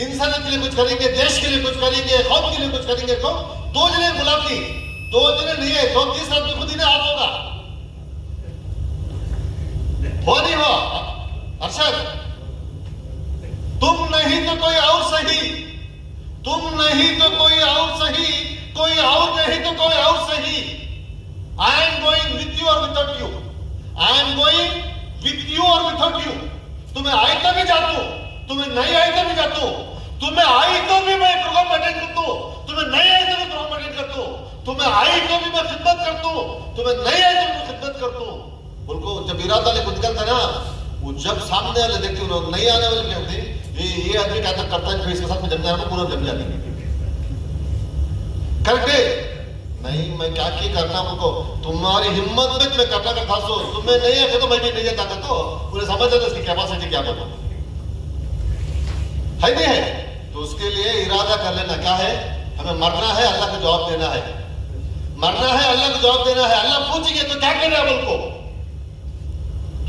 इंसान के लिए कुछ करेंगे, देश के लिए कुछ करेंगे, कौम के लिए कुछ करेंगे, तो 2 जने बुलाती, 2 जने नहीं है तो 30 आदमी खुद ही ने हाथ होगा, हो नहीं हो। अरशद, तुम नहीं तो कोई और सही, तुम नहीं तो कोई और सही, कोई और नहीं तो कोई और सही। I am going with you और without you, I am going with you और विदाउट यू। तुम्हें आई तो भी जाता हूं, तुम्हें नहीं आई तो भी जाता हूं, तुम्हें आई तो भी मैं प्रोग्राम अटेंड करता हूं, तुम्हें नहीं आई तो भी प्रोग्राम अटेंड करता हूं, तुम्हें आई तो भी मैं खिदमत करता हूं, तुम्हें नहीं आई तो भी मैं खिदमत करता हूं। उनको जब इरादा लेकर निकलता ना, वो जब सामने वाले देखते हो, नहीं आने वाले क्या होते, ये आदमी क्या करता है, इसके साथ में जम जाना, पूरा जम जाती है। करेक्ट है नहीं, मैं क्या करता उनको, तुम्हारी हिम्मत में मैं करना का खास हो, तुम्हें नहीं है तो मैं भी नहीं जाता करता, उन्हें समझ आता इसकी कैपेसिटी क्या बताओ है नहीं है। तो उसके लिए इरादा कर लेना, क्या है, हमें मरना है, अल्लाह को जवाब देना है, मरना है, अल्लाह को जवाब देना है। अल्लाह पूछेंगे तो क्या कर रहे हैं उनको,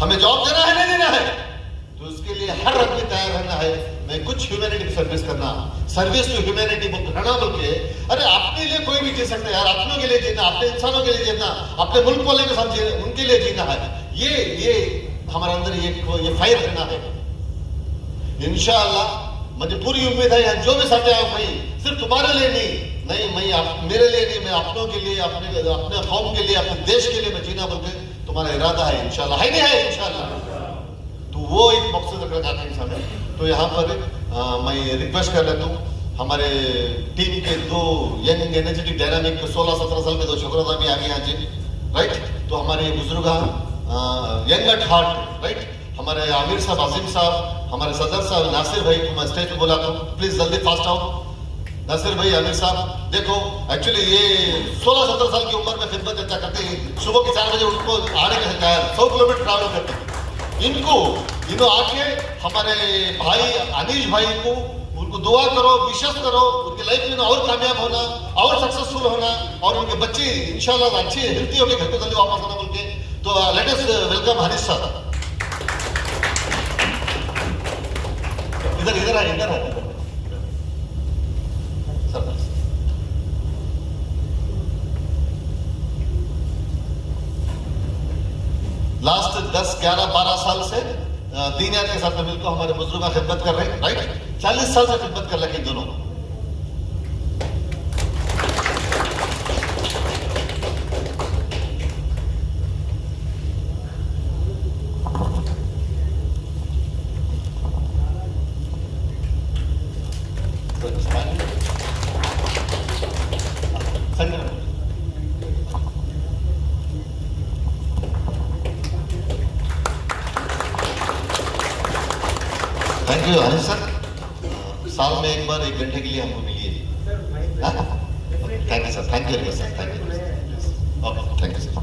हमें जवाब देना है, नहीं देना है। तो उसके लिए हर आदमी तैयार रहना है। मैं कुछ ह्यूमैनिटी की सर्विस करना, सर्विस टू ह्यूमैनिटी करना बोल के, अरे अपने लिए कोई भी जी सकता है यार, अपनों के लिए जीना, अपने इंसानों के लिए जीना, अपने मुल्क वाले के साथ जीना, उनके लिए जीना है। ये हमारे अंदर ये फायर रहना है। इंशाअल्लाह मुझे पूरी उम्मीद है, जो भी सत्य है भाई, सिर्फ तुम्हारे लिए नहीं, मैं मेरे लिए नहीं, मैं अपनों के लिए, अपने कौम के लिए, अपने देश के लिए मैं जीना बोल के तुम्हारा इरादा है इंशाल्लाह, है नहीं है इंशाल्लाह। तो वो एक मकसद रखना चाहते हैं सामने। तो यहाँ पर मैं रिक्वेस्ट कर लेता हूँ, हमारे टीम के 2 यंग एनर्जेटिक डायनामिक 16-17 साल के 2 छोकरा भी आ गए आज, राइट। तो हमारे बुजुर्ग यंग एट हार्ट, राइट, हमारे आमिर साहब, आसिम साहब, हमारे सदर साहब नासिर भाई को मैं स्टेज पे बुलाता हूँ, प्लीज जल्दी फास्ट आओ। नासिर भाई, आमिर साहब, देखो एक्चुअली ये 16-17 साल की उम्र में खिदमत अच्छा करते हैं, सुबह के 4 बजे उनको आने के तैयार 100 किलोमीटर ट्रैवल करते हैं। इनको आके हमारे भाई अनीश भाई को उनको दुआ करो, विशेष करो, उनकी लाइफ में और कामयाब होना, और सक्सेसफुल होना, और उनके बच्चे इंशाल्लाह अच्छे हेल्थी होकर घर को जल्दी वापस आना बोल के। तो लेट अस वेलकम हरीश साहब। इधर है सर। लास्ट 10, 11, 12 साल से दीनियात के साथ में मिलकर हमारे बुजुर्ग खिदमत कर रहे हैं, राइट। 40 साल से खिदमत कर रहे हैं दोनों। थैंक यू अनिल सर, साल में एक बार 1 घंटे के लिए हमको मिलिए।
Sir
thank you sir, thank you very much sir, thank you. Okay, thank you sir.